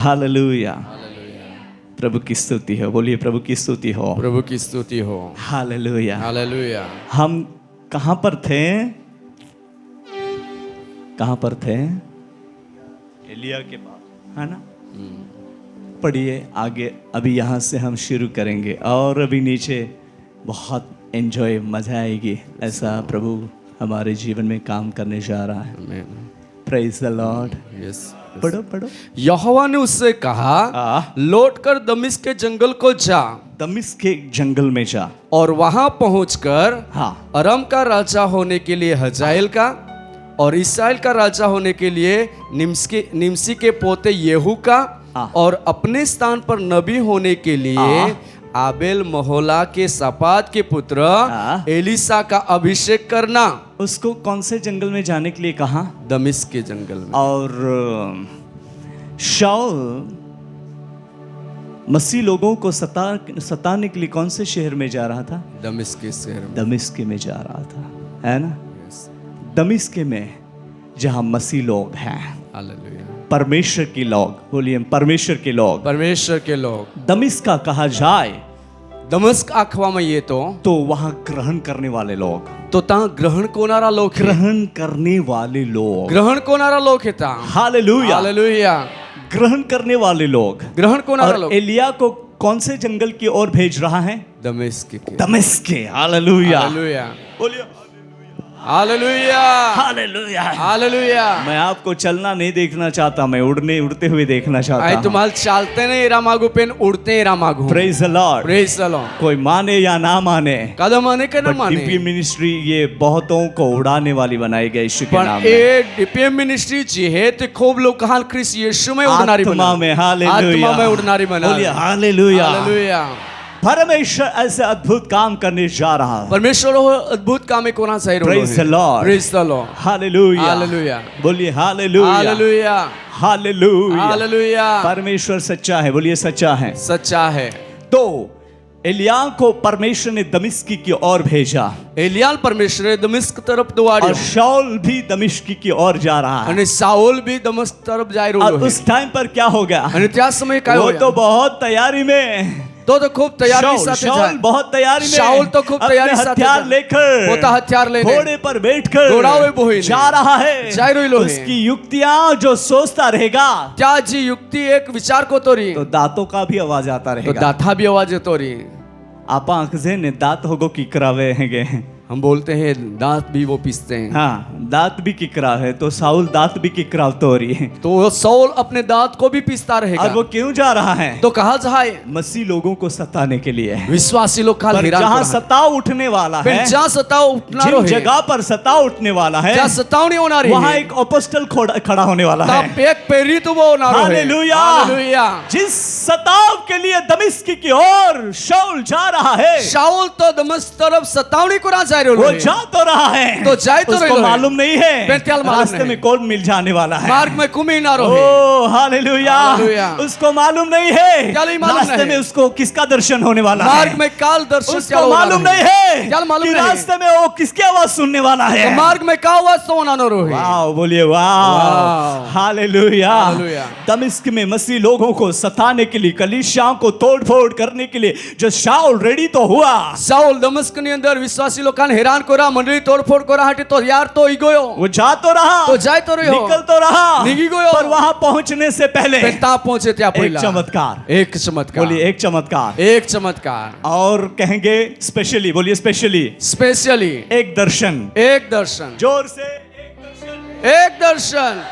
Hallelujah. प्रभु की स्तुति हो, बोलिए प्रभु की स्तुति हो, प्रभु की स्तुति हो। हालेलुया। हालेलुया। हम कहाँ पर थे? कहाँ पर थे? एलिया के पास, है ना? पढ़िए आगे, अभी यहाँ से हम शुरू करेंगे और अभी नीचे बहुत एंजॉय, मजा आएगी। ऐसा प्रभु हमारे जीवन में काम करने जा रहा है। Praise the Lord. यस। पढ़ो पढ़ो। यहोवा ने उससे कहा, लौटकर दमिश्क के जंगल को जा। दमिश्क के जंगल में जा और वहां पहुंचकर अरम का राजा होने के लिए हजाएल का और इस्राएल का राजा होने के लिए निम्सी के पोते येहू का और अपने स्थान पर नबी होने के लिए आबेल महोला के सपात के पुत्र एलिसा का अभिषेक करना। उसको कौन से जंगल में जाने के लिए कहा? दमिश्क के जंगल में। और शाऊल मसीह लोगों को सताने के लिए कौन से शहर में जा रहा था? दमिश्क के शहर में। दमिश्क में जा रहा था, है ना? दमिश्क में जहां मसीह लोग हैं। हालेलुया। परमेश्वर के लोग, बोलिए परमेश्वर के लोग। परमेश्वर के लोग। दमिश्क का कहा जाए, दमिश्क आखवा में ये तो वहां ग्रहण करने वाले लोग, तो ता ग्रहण कोनारा लोग, ग्रहण करने वाले लोग, ग्रहण कोनारा लोग है ता। हालेलुया। हालेलुया। ग्रहण करने वाले लोग, ग्रहण कोनारा लोग। एलिया को कौन से जंगल की ओर भेज रहा है? दमिश्क के। दमिश्क के। हालेलुया। हालेलुया। बोलिए हालेलुया। हालेलुया। हालेलुया। मैं आपको चलना नहीं देखना चाहता, मैं उड़ते हुए देखना चाहता हूं। तुम्हारे चलते नहीं रामागु पेन, उड़ते रामागु। Praise the Lord. Praise the Lord. कोई माने या ना माने, कदम माने के ना माने, डीपीएम मिनिस्ट्री ये बहुतों को उड़ाने वाली बनाई गई यीशु के नाम में। ये डीपीएम मिनिस्ट्री जी है तो खूब लोग कहां ख्रिस्त यीशु में उड़नारी बना, आत्मा में। हालेलुया। आत्मा में उड़नारी बना। बोलिए हालेलुया। हालेलुया। परमेश्वर ऐसे अद्भुत काम करने जा रहा है। परमेश्वर अद्भुत काम में कोना सही रोलो है। Praise the Lord. Praise the Lord. Hallelujah. Hallelujah. बोलिए हालेलुया। हालेलुया। हालेलुया। हालेलुया। परमेश्वर सच्चा है, बोलिए सच्चा है। सच्चा है। तो एलिया को परमेश्वर ने दमिश्क की ओर भेजा। एलिया परमेश्वर ने दमिश्क तरफ दुआरी, और शाऊल भी दमिश्क की ओर जा रहा है। અને साउल भी दमिश्क तरफ जा रहा है। और उस टाइम पर क्या हो गया? અને त्या समय काय वो होया? तो बहुत तैयारी में, तो खूब तैयारी के साथ शाऊल बहुत तैयारी में, शाऊल तो खूब तैयारी के साथ हथियार लेकर, होता हथियार लेने घोड़े पर बैठकर घोड़ावे बोही जा रहा है। जाय रोइलो है। उसकी युक्तियां जो सोचता रहेगा, त्या जी युक्ति एक विचार को तोरी, तो दांतों का भी आवाज आता रहेगा। तो दाता भी आवाज तोरी। आप आंख से ने दांत होगो की करावे हैंगे। हम बोलते हैं दांत भी वो पीसते हैं। हाँ, दांत भी किकरा है, तो साउल दांत भी किकराव तो रही है। तो साउल अपने दांत को भी पीसता रहेगा। और वो क्यों जा रहा है? तो कहा जाए मसीह लोगों को सताने के लिए। विश्वासी लोग का जहां सताव उठने वाला है, जहां सताव उठना जिन जगह पर सताव उठने वाला है, जहां सताव नहीं होना रही, वहां एक अपोस्टल खड़ा होने वाला है। एक प्रेरित वो होना रहे। हालेलुया। हालेलुया। जिस सताव के लिए दमिश्क की ओर शाऊल जा रहा है, शाऊल तो दमिश्क तरफ सतावनी को ना जा रहे, वो जा तो रहा है, तो जाए तो उसको मालूम नहीं है रास्ते में कौन मिल जाने वाला है। मार्ग में कुमी ना रहे। ओ हालेलुया। उसको मालूम नहीं है रास्ते में उसको किसका दर्शन होने वाला है। मार्ग में काल दर्शन उसको मालूम नहीं है कि रास्ते में वो किसकी आवाज सुनने वाला है। मार्ग में का आवाज सुनना न रहे। वाह, बोलिए वाह। हालेलुया। दमिश्क में मसीह लोगों को सताने के लिए, कलीसियाओं को तोड़ फोड़ करने के लिए जो शाऊल रेडी तो हुआ। शाऊल दमिश्क के अंदर विश्वासी लोग हैरान को रहा, मंडली तोड़फोड़ को रहा, तो यार तो ही गयो, वो जा तो रहा, तो जाए तो रहो, निकल तो रहा, निकल गयो, पर वहां पहुंचने से पहले पहुंचे त्या एक चमत्कार, एक चमत्कार, बोलिए एक चमत्कार, एक चमत्कार। और कहेंगे स्पेशली, बोलिए स्पेशली, स्पेशली एक दर्शन, एक दर्शन, जोर से एक दर्शन, एक दर्शन,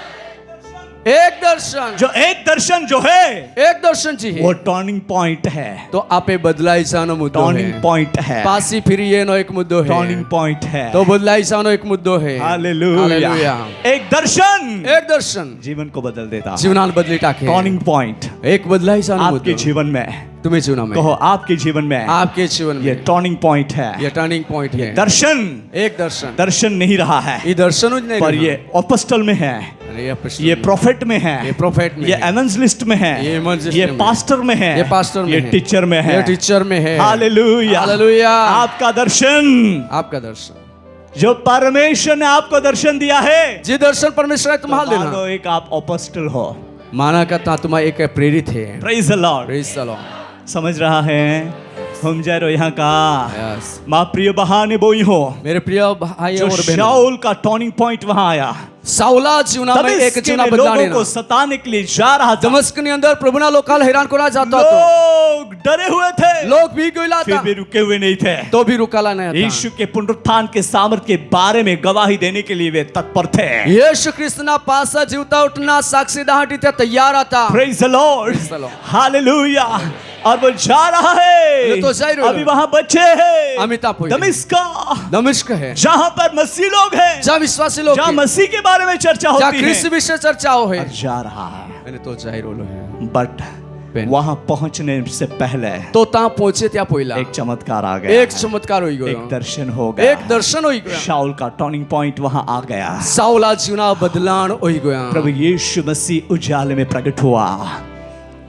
एक दर्शन, जो एक दर्शन जो है, एक दर्शन जी है, वो टर्निंग पॉइंट है। तो आपे बदलाई जानो मुद्दो है, टर्निंग पॉइंट है, पासी फिरी ये नो एक मुद्दो है, टर्निंग पॉइंट है, तो बदलाई जानो एक मुद्दो है। हालेलुया। एक दर्शन, एक दर्शन जीवन को बदल देता, जीवनान बदली टाके। टर्निंग पॉइंट एक बदलाई जानो आपके जीवन में, तुम्हें जीवन में, कहो आपके जीवन में, आपके जीवन में ये टर्निंग पॉइंट है, ये टर्निंग पॉइंट है। दर्शन, एक दर्शन, दर्शन नहीं रहा है, ये दर्शन नहीं, पर ये अपोस्टल में है, ये प्रोफेट में है, ये प्रोफेट में, ये एवेंजलिस्ट में है, ये पास्टर में है, ये पास्टर में, ये टीचर में है, ये टीचर में है। हालेलुया। हालेलुया। आपका दर्शन, आपका दर्शन, जो परमेश्वर ने आपको दर्शन दिया है, जी दर्शन परमेश्वर ने तुम्हारा तो मान देना। लो एक आप अपोस्टल हो, माना का आत्मा एक प्रेरित है। Praise the Lord. Praise the Lord. समझ रहा है हम जा रहे यहाँ का यस माँ प्रिय बहाने बोई हो मेरे प्रिय भाई जो और बहनों, शाऊल का टर्निंग पॉइंट वहां आया साउला जीवना में एक दमिश्क जीवना में बदलाने लोगों को सताने के लिए जा रहा था। दमिश्क के अंदर प्रभुना लोकाल हैरान कोना जाता तो लोग डरे हुए थे, लोग भी गोइला फिर था भी रुके हुए नहीं थे। तो भी रुकाला नहीं था। यीशु के पुनरुत्थान के सामर्थ के बारे में गवाही देने के लिए वे तत्पर थे। यीशु ख्रिस्तना पासा जीवता उठना साक्षी दाहटी थे तैयार था। Praise the Lord, Praise the Lord. Hallelujah. और वो जा रहा है, ये तो जा ही रहा है। अभी वहां बच्चे हैं अमिताभ दमिश्क दमिश्क है जहां पर मसीह लोग हैं, जहाँ विश्वासी लोग जहां हैं, मसीह के बारे में चर्चा जहाँ होती कृष्ण है, विषय चर्चाओ है। और जा रहा है। मैंने तो जाहिर होलो है बट पेन। वहां पहुंचने से पहले तो ता पहुंचे त्या पहिला एक चमत्कार आ गया, एक चमत्कार होई एक गयो, दर्शन हो गया, एक दर्शन होई गयो। शाऊल का टर्निंग पॉइंट वहां आ गया। साउला जीवना बदलान होई गया। प्रभु यीशु मसीह उजाले में प्रकट हुआ,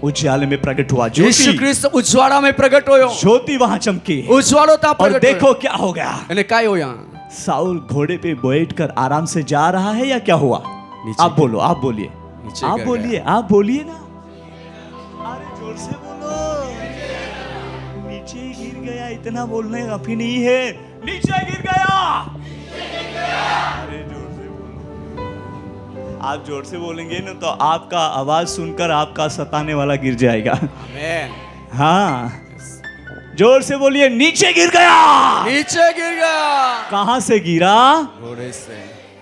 उजाले में प्रकट हुआ। यीशु ज्योति ख्रिस्त उज्वाड़ा में प्रकट होयो, ज्योति वहां चमकी उज्वाड़ो ता और प्रकट होयो। देखो क्या हो गया। यानी काय होया? साउल घोड़े पे बैठ कर आराम से जा रहा है या क्या हुआ? नीचे आप बोलो, आप बोलिए, नीचे आप गिर बोलिए, आप बोलिए ना, अरे जोर से बोलो। नीचे गिर गया, इतना बोलने काफी नहीं है। नीचे गिर गया, अरे जोर से बोलो। आप जोर से बोलेंगे ना तो आपका आवाज सुनकर आपका सताने वाला गिर जाएगा। आमेन। हाँ, जोर से बोलिए, नीचे गिर गया। नीचे गिर गया कहां से गिरा? घोड़े से।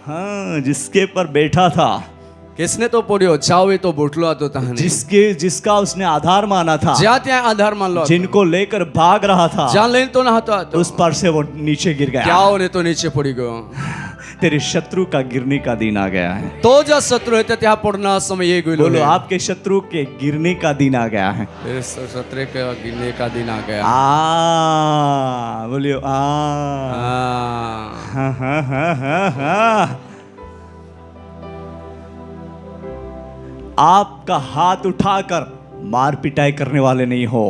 हाँ, जिसके पर बैठा था, किसने तो पड़ियो चावे तो बोटलो तो तहने जिसका उसने आधार माना था, जाते हैं आधार मान लो, जिनको लेकर भाग रहा था, जान लेन तो ना होता तो उस पर से वो नीचे गिर क्या गया। होने तो नीचे पड़ी गयो। तेरे शत्रु का गिरने का दिन आ गया है। तो जा शत्रु है त्या पड़ना समय ये गोइलो बोलो, आपके शत्रु के गिरने का दिन आ गया है। तेरे शत्रु के गिरने का दिन आ गया। बोलियो हाँ। हाँ हाँ हाँ हाँ हाँ। आपका हाथ उठाकर मार पिटाई करने वाले नहीं हो,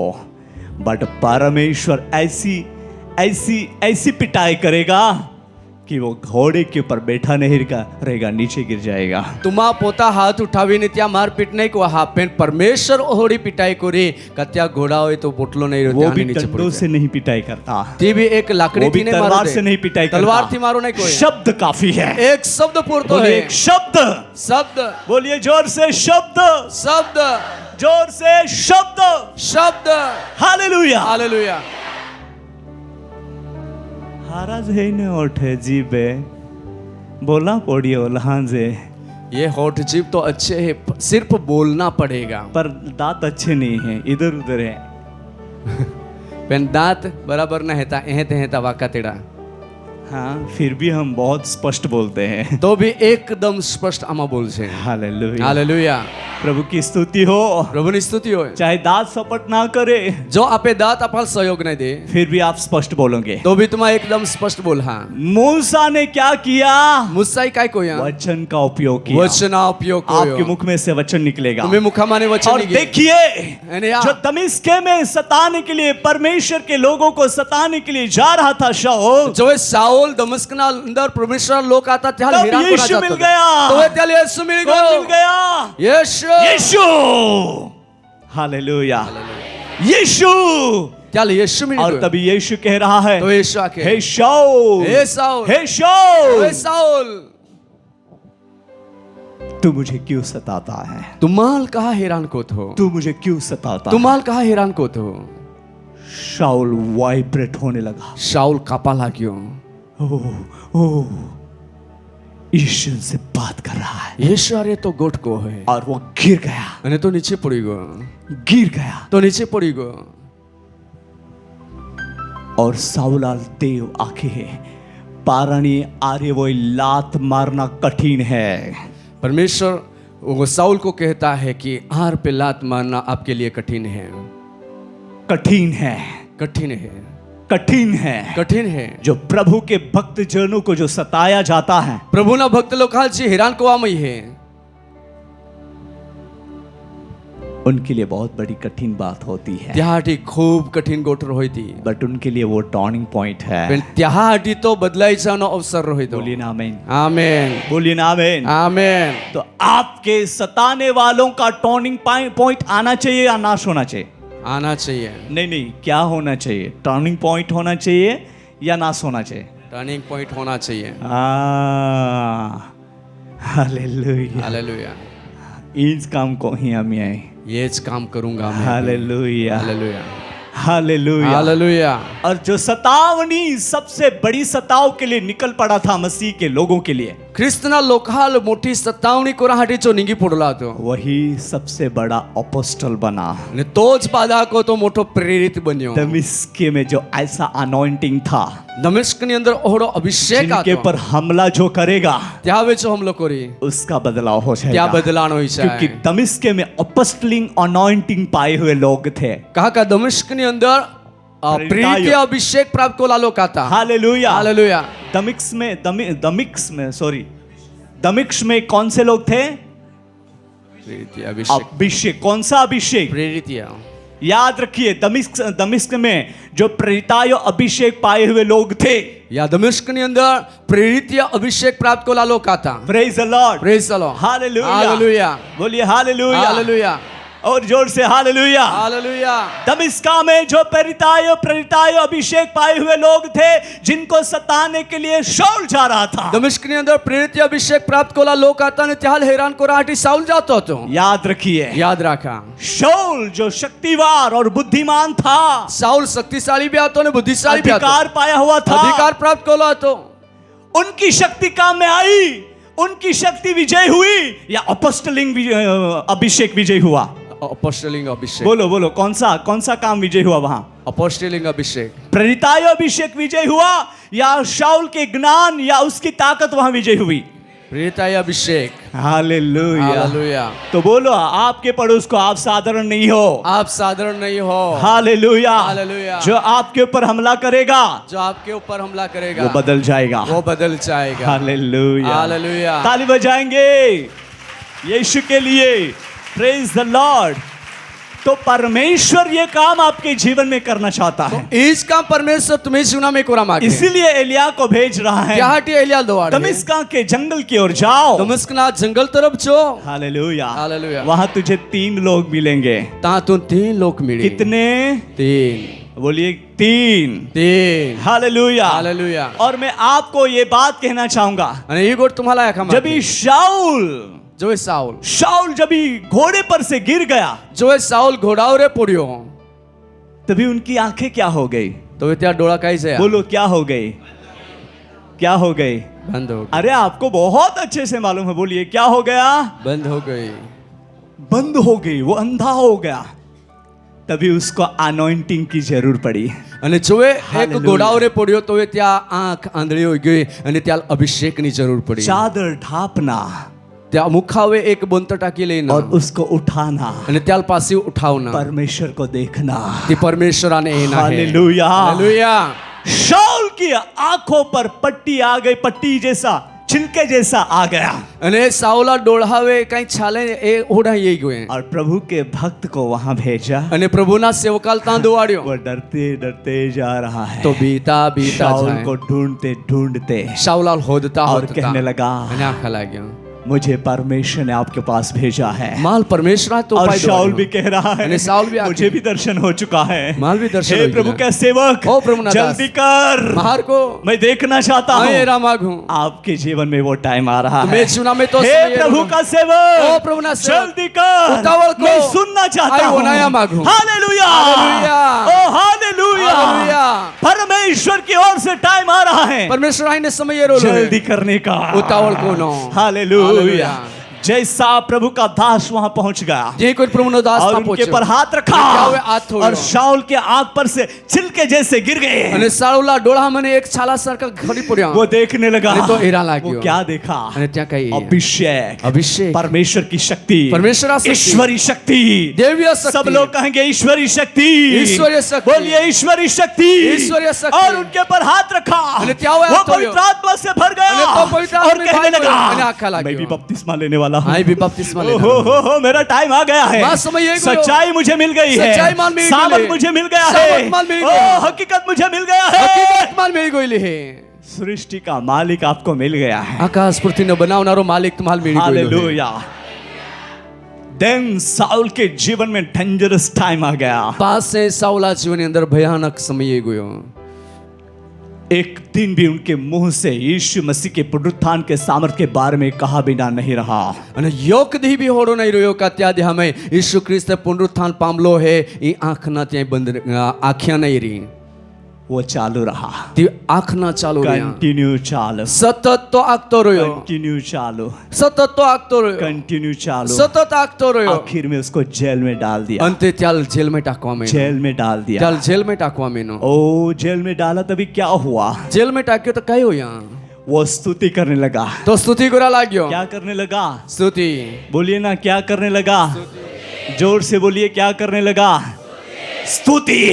बट परमेश्वर ऐसी ऐसी ऐसी पिटाई करेगा कि वो घोड़े के ऊपर बैठा नहीं रहेगा, नीचे गिर जाएगा। तुम्हा पोता हाथ उठावी ने त्या मार पीट नहीं को हा पेन परमेश्वर ओहड़ी पिटाई कोरी कत्या घोड़ा होए तो बोटलो नहीं वो भी नीचे डंडों से नहीं पिटाई करता, ती भी एक लाकड़ी वो भी थी नहीं तलवार मारो से नहीं पिटाई करता, तलवार थी मारो नहीं कोई। शब्द काफी है। एक शब्द पूर्तो बोलिए, है। एक शब्द। शब्द बोलिए जोर से, शब्द। शब्द जोर से, शब्द। शब्द। हालेलुया। हालेलुया। हाराज है ने ओठे जीबे बोला पड़ियो लहांजे, ये होठ जीव तो अच्छे है, सिर्फ बोलना पड़ेगा। पर दांत अच्छे नहीं हैं, इधर उधर है। पेन दांत बराबर न हेता एहते हेता वाका तेड़ा। हाँ, फिर भी हम बहुत स्पष्ट बोलते हैं। तो भी एकदम स्पष्ट आमा बोल छे। हालेलुया। हालेलुया। प्रभु की स्तुति हो। प्रभु की स्तुति हो। चाहे दांत सपट ना करे, जो आपे दांत आपल सहयोग नहीं दे, फिर भी आप स्पष्ट बोलोगे। तो भी तुम्हारा एकदम स्पष्ट बोल। हाँ, मूसा ने क्या किया? मुसाई काय को यहाँ वचन का उपयोग किया। वचना उपयोग आपके मुख में से वचन निकलेगा। तुम्हें मुखा माने वचन और निकले। देखिए, यानी जो दमिश्के में सताने के लिए, परमेश्वर के लोगों को सताने के लिए जा रहा था शाऊल, जो है साउल दमिश्क ना अंदर परमेश्वर लोग आता त्या तब हैरान यीशु करा मिल जाता गया। तो त्या यीशु मिल कौन मिल गया? गया? यीशु। यीशु। हालेलुया। यीशु। क्या यीशु मिल और गया? तभी यीशु कह रहा है, तो यीशु आके हे शाऊल, हे साउल, हे शाऊल, हे साउल, तू मुझे क्यों सताता है? तुमाल कहा हैरान को थो? तू मुझे क्यों सताता है? तुमाल कहा हैरान को थो? शाऊल वाइब्रेट होने लगा। शाऊल कापा लाग्यो। ओह, यीशु से बात कर रहा है। यीशु अरे तो गोट को है और वो गिर गया। अने तो नीचे पड़ी गो। गिर गया तो नीचे पड़ी गो। और साउलाल देव आके पारानी आरे वो लात मारना कठिन है। परमेश्वर वो साउल को कहता है कि आर पे लात मारना आपके लिए कठिन है। कठिन है, कठिन है, कठिन है, कठिन है। जो प्रभु के भक्त जनों को जो सताया जाता है, प्रभु ना भक्त लोग जी हैरान को आमई है, उनके लिए बहुत बड़ी कठिन बात होती है, त्यासाठी खूप कठीण गोष्ट होती, बट उनके लिए वो टर्निंग पॉइंट है। पण त्यासाठी तो बदलायचा अवसर होतो. बोलिए ना आमीन, आमेन, बोलिए ना आमीन। आमेन. तो आपके सताने वालों का टर्निंग पॉइंट आना चाहिए या नाश होना चाहिए? आना चाहिए. नहीं, क्या होना चाहिए? टर्निंग पॉइंट होना चाहिए या नाश होना चाहिए? टर्निंग पॉइंट होना चाहिए. Hallelujah, hallelujah. इस काम को ही हम आए। येच काम करूंगा मैं. Hallelujah, hallelujah, hallelujah, hallelujah. और जो सतावनी सबसे बड़ी सताव के लिए निकल पड़ा था मसीह के लोगों के लिए, ख्रिस्तना लोकाल मोठी सतावणी कोणासाठी जो निघी पडला तो, वही सबसे बड़ा अपोस्टल बना। आणि तोच पादाको तो मोठो प्रेरित बन्यो. दमिश्क में जो ऐसा अनॉइंटिंग था, दमिश्कनी अंदर ओहडो अभिषेक जिनके आतो, पर हमला जो करेगा त्यावेळेचो हमलो करी, उसका बदलाव हो त्या जाएगा। बदलाण होईचा. क्योंकि दमिश्क में अपोस्टलिंग अनॉइंटिंग पाए हुए लोग थे। कहा का दमिश्कनी अंदर प्रेरित अभिषेक प्राप्त कोला लोक आता. Hallelujah, hallelujah. दमिश्क में कौन से लोग थे? प्रेरित अभिषेक. अभिषेक, कौन सा अभिषेक? प्रेरित याद रखिए, दमिश्क में जो प्रेरिताय अभिषेक पाए हुए लोग थे, या दमिश्कनी अंदर प्रेरित अभिषेक प्राप्त कोला लोक आता. Praise the Lord, praise the Lord. Hallelujah, hallelujah, बोलिए हालेलुया, हालेलुया, और जोर से हालेलुया। हालेलुया. दमिश्का में जो प्रेरिताय अभिषेक पाए हुए लोग थे, जिनको सताने के लिए शाऊल जा रहा था। दमिश्कनी अंदर प्रेरित अभिषेक प्राप्त कोला लोक आता आणि त्याला हैरान कोरासाठी साऊल जातो होतो. याद रखिए, याद राखा, शाऊल जो शक्तिवान और बुद्धिमान था, साऊल शक्तिशाली भी आतो आणि बुद्धिशाली भी आतो, अधिकार पाया हुआ था, अधिकार प्राप्त कोला होतो. उनकी शक्ति काम में आई, उनकी शक्ति विजय हुई या अपोस्टलिंग अभिषेक विजय हुआ? अपोस्टलिंग अभिषेक. बोलो बोलो, कौन सा काम विजय हुआ वहां? अपोस्टलिंग अभिषेक. प्रेरिताय अभिषेक विजय हुआ या शाऊल के ज्ञान या उसकी ताकत वहां विजय हुई? प्रेरित अभिषेक. Hallelujah, hallelujah. तो बोलो, आपके पड़ोस को आप साधारण नहीं हो, आप साधारण नहीं हो. Hallelujah, hallelujah. जो आपके ऊपर हमला करेगा, जो आपके ऊपर हमला करेगा, वो बदल जाएगा, वो बदल जाएगा. Hallelujah, hallelujah. ताली बजाएंगे यीशु के लिए, प्रेज द लॉर्ड। तो परमेश्वर ये काम आपके जीवन में करना चाहता है, इस काम परमेश्वर तुम्हें जीवना में कोरा मागे. इसीलिए एलिया को भेज रहा है, त्यासाठी एलिया दोवाड दमिश्क के जंगल की ओर जाओ, दमिश्कना जंगल तरफ जो. Hallelujah, hallelujah. वहां तुझे 3 लोग मिलेंगे। तातून 3 लोक मिळे. कितने? 3. बोलिए 3. Hallelujah, hallelujah. और मैं आपको ये बात कहना चाहूंगा, आणि ही गोष्ट तुम्हाला ऐका. जब ही जो साऊल जब ही घोड़े पर से गिर गया, जो साऊल घोडावर पड्यो, तभी उनकी आंखें क्या हो गई? तो त्या डोळा काय से बोलो, क्या हो गई? क्या हो गई? बंद हो गई. अरे आपको बहुत अच्छे से मालूम है, बोलिए क्या हो गया? बंद हो गई. बंद हो गई, वो अंधा हो गया। तभी उसको अनॉइंटिंग की जरूर पड़ी। અને જોએ એક ઘોડાવરે પડ્યો તો ત્યાં આંખ આંધળી હોઈ ગઈ અને ત્યાં અભિષેકની જરૂર પડી. चादर ढापना, त्या मुखावे एक बोंत टाकी लेना और उसको उठाना, અને त्याल पासी उठावना, परमेश्वर को देखना। ती परमेश्वराने येणार आहे. Hallelujah, hallelujah. शाऊल की आंखों पर पट्टी आ गई, पट्टी जैसा, छिलके जैसा आ गया, અને સાવલા ડોળાવે કઈ છાલે એ ઓઢા येई गए. और प्रभु के भक्त को वहां भेजा। અને પ્રભુના સેવકાલ તાં દોવાડ્યો. वो डरते डरते जा रहा है, તો બીતા બીતા शाऊल જાય. को ढूंढते ढूंढते સાવલાલ હોદતા और હોદતા कहने लगा, અને આખા લાગ્યો. मुझे परमेश्वर ने आपके पास भेजा है। माल परमेश्वर तो और पाई शाऊल दो. भी कह रहा है, અને સાઉલ भी मुझे भी दर्शन हो चुका है। माल भी दर्शन हे हो प्रभु गया. का सेवक, ओ प्रभु ना दास. जल्दी कर, महार को मैं देखना चाहता मैं हूँ। एरा मागू. आपके जीवन में वो टाइम आ रहा मैं है। चुना में तो हे समय प्रभु एरो. का सेवक, ओ प्रभु ना सेवक, जल्दी कर, उतावल को. मैं सुनना चाहता आई हूँ। वनाया मागू. Hallelujah, hallelujah. Oh hallelujah, hallelujah. परमेश्वर की ओर से टाइम आ रहा है परमेश्वर आईने समय एरो जल्दी करने का। उतावल को नो. हालेलुया। जैसा प्रभु का दास वहां पहुंच गया जे कोई प्रभु नो दास और ता उनके पहुंचो पर हाथ रखा, क्या हुए? हाथ धोयो. और शाऊल के आंख पर से छिलके जैसे गिर गए। અને સાળુલા ડોળા મને એક છાલા સરકા ઘડી પડ્યો. वो देखने लगा, અને તો હીરા લાગ્યો. वो क्या देखा? અને ત્યાં કઈ अभिषेक, અભિષેક, परमेश्वर की शक्ति, परमेश्वर शक्ति, ईश्वरी शक्ति, देवीय शक्ति. सब लोग कहेंगे ईश्वरी शक्ति, ईश्वरीय शक्ति. बोलिए ईश्वरी शक्ति, ईश्वरीय शक्ति. और उनके पर हाथ रखा, અને ત્યાં हुए वो हाथ धोयो. पवित्र आत्मा से भर गया અને તો પવિત્ર और આત્માને कहने ભાઈ लगा, અને આખા લાગ્યો. मैं भी बपतिस्मा लेने वाला हूँ। आई भी बपतिस्मा लेना हो मेरा टाइम आ गया है। बात समझिए कोई। सच्चाई मुझे मिल गई है, सच्चाई मान मिल गई सामर्थ है। मुझे मिल गया सामर्थ है, मान मिल ओ गई है। हकीकत मुझे मिल गया है। हकीकत मान मिल गई है। सृष्टि का मालिक आपको मिल गया है। आकाश पृथ्वी ने बनावनारो मालिक तुम्हाल मिल गई है। हालेलुया। देन साउल के जीवन में डेंजरस टाइम आ गया। पास से साउला जीवन अंदर भयानक समय गयो। एक दिन भी उनके मुंह से यीशु मसीह के पुनरुत्थान के सामर्थ्य के बारे में कहा बिना नहीं रहा। અને યોકદી બી હોડો નહીં રહ્યો કે અત્યારે અમે ઈસુ ખ્રિસ્તે પુનરુત્થાન પામલો હે ઈ આંખના ત્યાં બંધ આંખ્યા નહીં રહી वो चालू रहा, તે આંખના ચાલુ રહ્યા कंटिन्यू चालू, સતત તો આગતો રહ્યો कंटिन्यू चालू, સતત તો આગતો રહ્યો कंटिन्यू चालू। સતત આગતો રહ્યો आखिर में उसको जेल में डाल दिया, અંતે ત્યાં જેલમાં ટાંકવા માંડ્યો जेल में डाल दिया। ત્યાં જેલમાં ટાંકવા માંડ્યો ओ जेल में डाला तभी क्या हुआ? જેલમાં ટાંક્યો તો કયો યા वो स्तुति करने लगा। તો સ્તુતિ કરવા लाग्यो क्या करने लगा? સ્તુતિ बोलिए ना, क्या करने लगा? जोर से बोलिए, क्या करने लगा? स्तुति।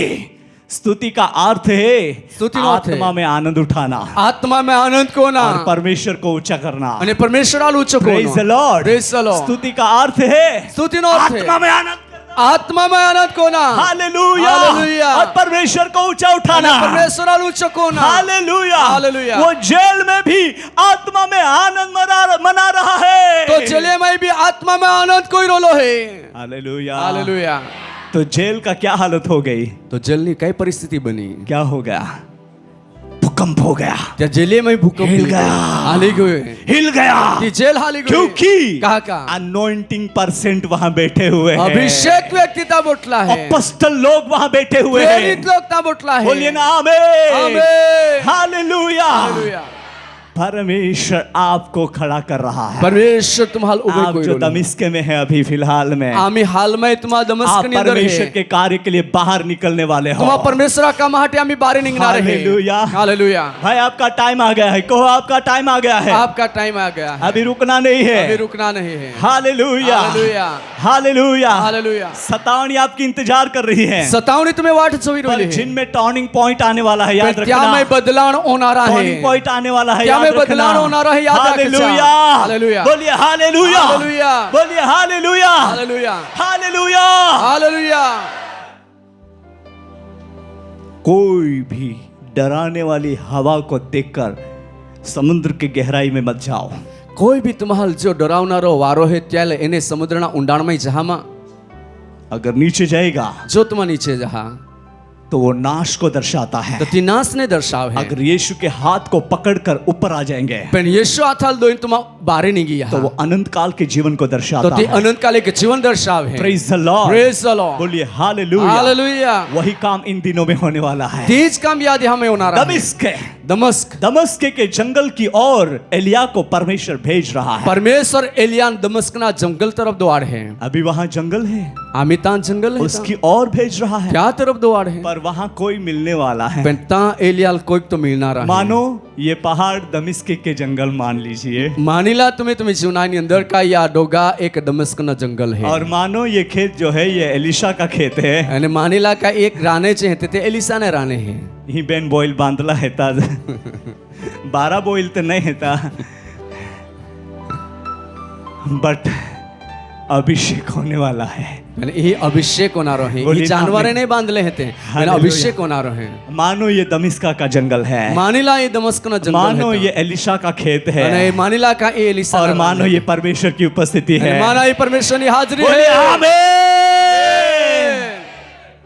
स्तुति का अर्थ है स्तुति નો અર્થ आत्मा में आनंद उठाना આત્મામાં આનંદ કોના और परमेश्वर को ऊंचा करना। અને પરમેશ્વરાલ ઊંચો Praise the Lord। Praise the Lord। स्तुति का अर्थ है સ્તુતિનો અર્થ आत्मा છે में आनंद करना। આત્મામાં આનંદ કોના हालेलुया। हालेलुया। और परमेश्वर को ऊंचा उठाना। પરમેશ્વરાલ ઊંચો કોના हालेलुया। हालेलुया। वो जेल में भी आत्मा में आनंद मना रहा है। તો જેલમાં બી આત્મામાં આનંદ કોઈ રોલો હે हालेलुया। હાલેલુયા तो जेल का क्या हालत हो गई? તો જેલની કઈ પરિસ્થિતિ બની क्या हो गया? भूकंप हो गया, ત્યાં જેલમાં ભૂકંપ हिल गया, હાલી ગયો हिल गया। કે જેલ હાલી ગઈ क्योंकि कहा का अनॉइंटिंग परसेंट वहां बैठे हुए हैं। અભિષેક વ્યક્તિ તા બોટલા હે अपोस्टल लोग वहां बैठे हुए हैं। પ્રેરિત લોક તા બોટલા હે बोलिए ना आमीन। Amen hallelujah. હાલેલુયા परमेश्वर आपको खड़ा कर रहा है। પરમેશ્વર तुम्हाल ઉભો आप કોઈ जो રોલો दमिश्क में है अभी फिलहाल में, આમી હાલમાં તમા आप દમસ્કની અંદર परमेश्वर હે के कार्य के लिए बाहर निकलने वाले हो। તમા પરમેશ્વર કા માટે આમી બારે નીકળના રહે हालेलुया। हालेलुया भाई आपका टाइम आ गया है, कहो आपका टाइम आ गया है। आपका टाइम आ गया है अभी रुकना नहीं अभी है। रुकना नहीं है हालेलुया। Hallelujah hallelujah. हालेलुया सतावनी आपकी इंतजार कर रही है, सतावनी तुम्हें वाट जोई पर रही है जिनमें टर्निंग पॉइंट आने वाला है, याद क्या रखना। में बदलाव होनारा है टर्निंग पॉइंट आने वाला है, क्या याद में रखना। बदलाव होनारा है, याद रखना। हालेलुया। हालेलुया बोलिए हालेलुया। हालेलुया बोलिए हालेलुया। Hallelujah hallelujah. हालेलुया कोई भी डराने वाली हवा को देखकर समुद्र की गहराई में मत जाओ। કોઈ બી તમાલ જો ડરાવનારો વારો હે ત્યારે એને સમુદ્રના ઊંડાણમાં જહામાં अगर नीचे जाएगा જો તમે નીચે જહા तो वो नाश को दर्शाता है। તો તે નાશને દર્શાવે अगर यीशु के हाथ को पकड़कर ऊपर आ जाएंगे પણ યેશુ હાથાલ દોઈને તમા બારે ની ગયા तो वो अनंत काल के जीवन को તો दर्शाता તે है। અનંતકાલે કે जीवन दर्शाવે praise the Lord. Praise the Lord बोलिए हालेलुया। हालेलुया वही काम इन दिनों में होने वाला है। तेज काम याद हमें होनारा है दमिश्क दमस्क दमिश्क के जंगल की ओर एलिया को परमेश्वर भेज रहा है। परमेश्वर एलियान दमस्कना जंगल तरफ द्वार है अभी वहां जंगल है, आमितान जंगल है उसकी ओर भेज रहा है, क्या तरफ द्वार है पर वहां कोई मिलने वाला है। पण ता एलियाल कोई तो मिलना रहा मानो ये पहाड़ दमिश्क के जंगल मान लीजिए, मानिला तुम्हें जीवनानी अंदर का या डोगा एक दमस्कना जंगल है और मानो ये खेत जो है ये एलिशा का खेत है। અને માનીલા કા એક રાને છે તે એલિસા ને રાને है ही बेन बॉइल बांधला हेता 12 बॉइल तो नहीं हेता, बट अभिषेक होने वाला है। અને એ અભિષેક હોનારો है बोलिए એ जानवरे आमीन। ने बांधले हते અને हालेलुया। અભિષેક હોનારો है मानो ये दमिश्का का जंगल है, मानिला ये दमस्कना जंगल मानो है ये एलिशा का खेत है, અને માનિલા કા એ એલિસા और मानो ये परमेश्वर की उपस्थिति है। माना ये परमेश्वर की हाजिरी बोलिए है आमीन।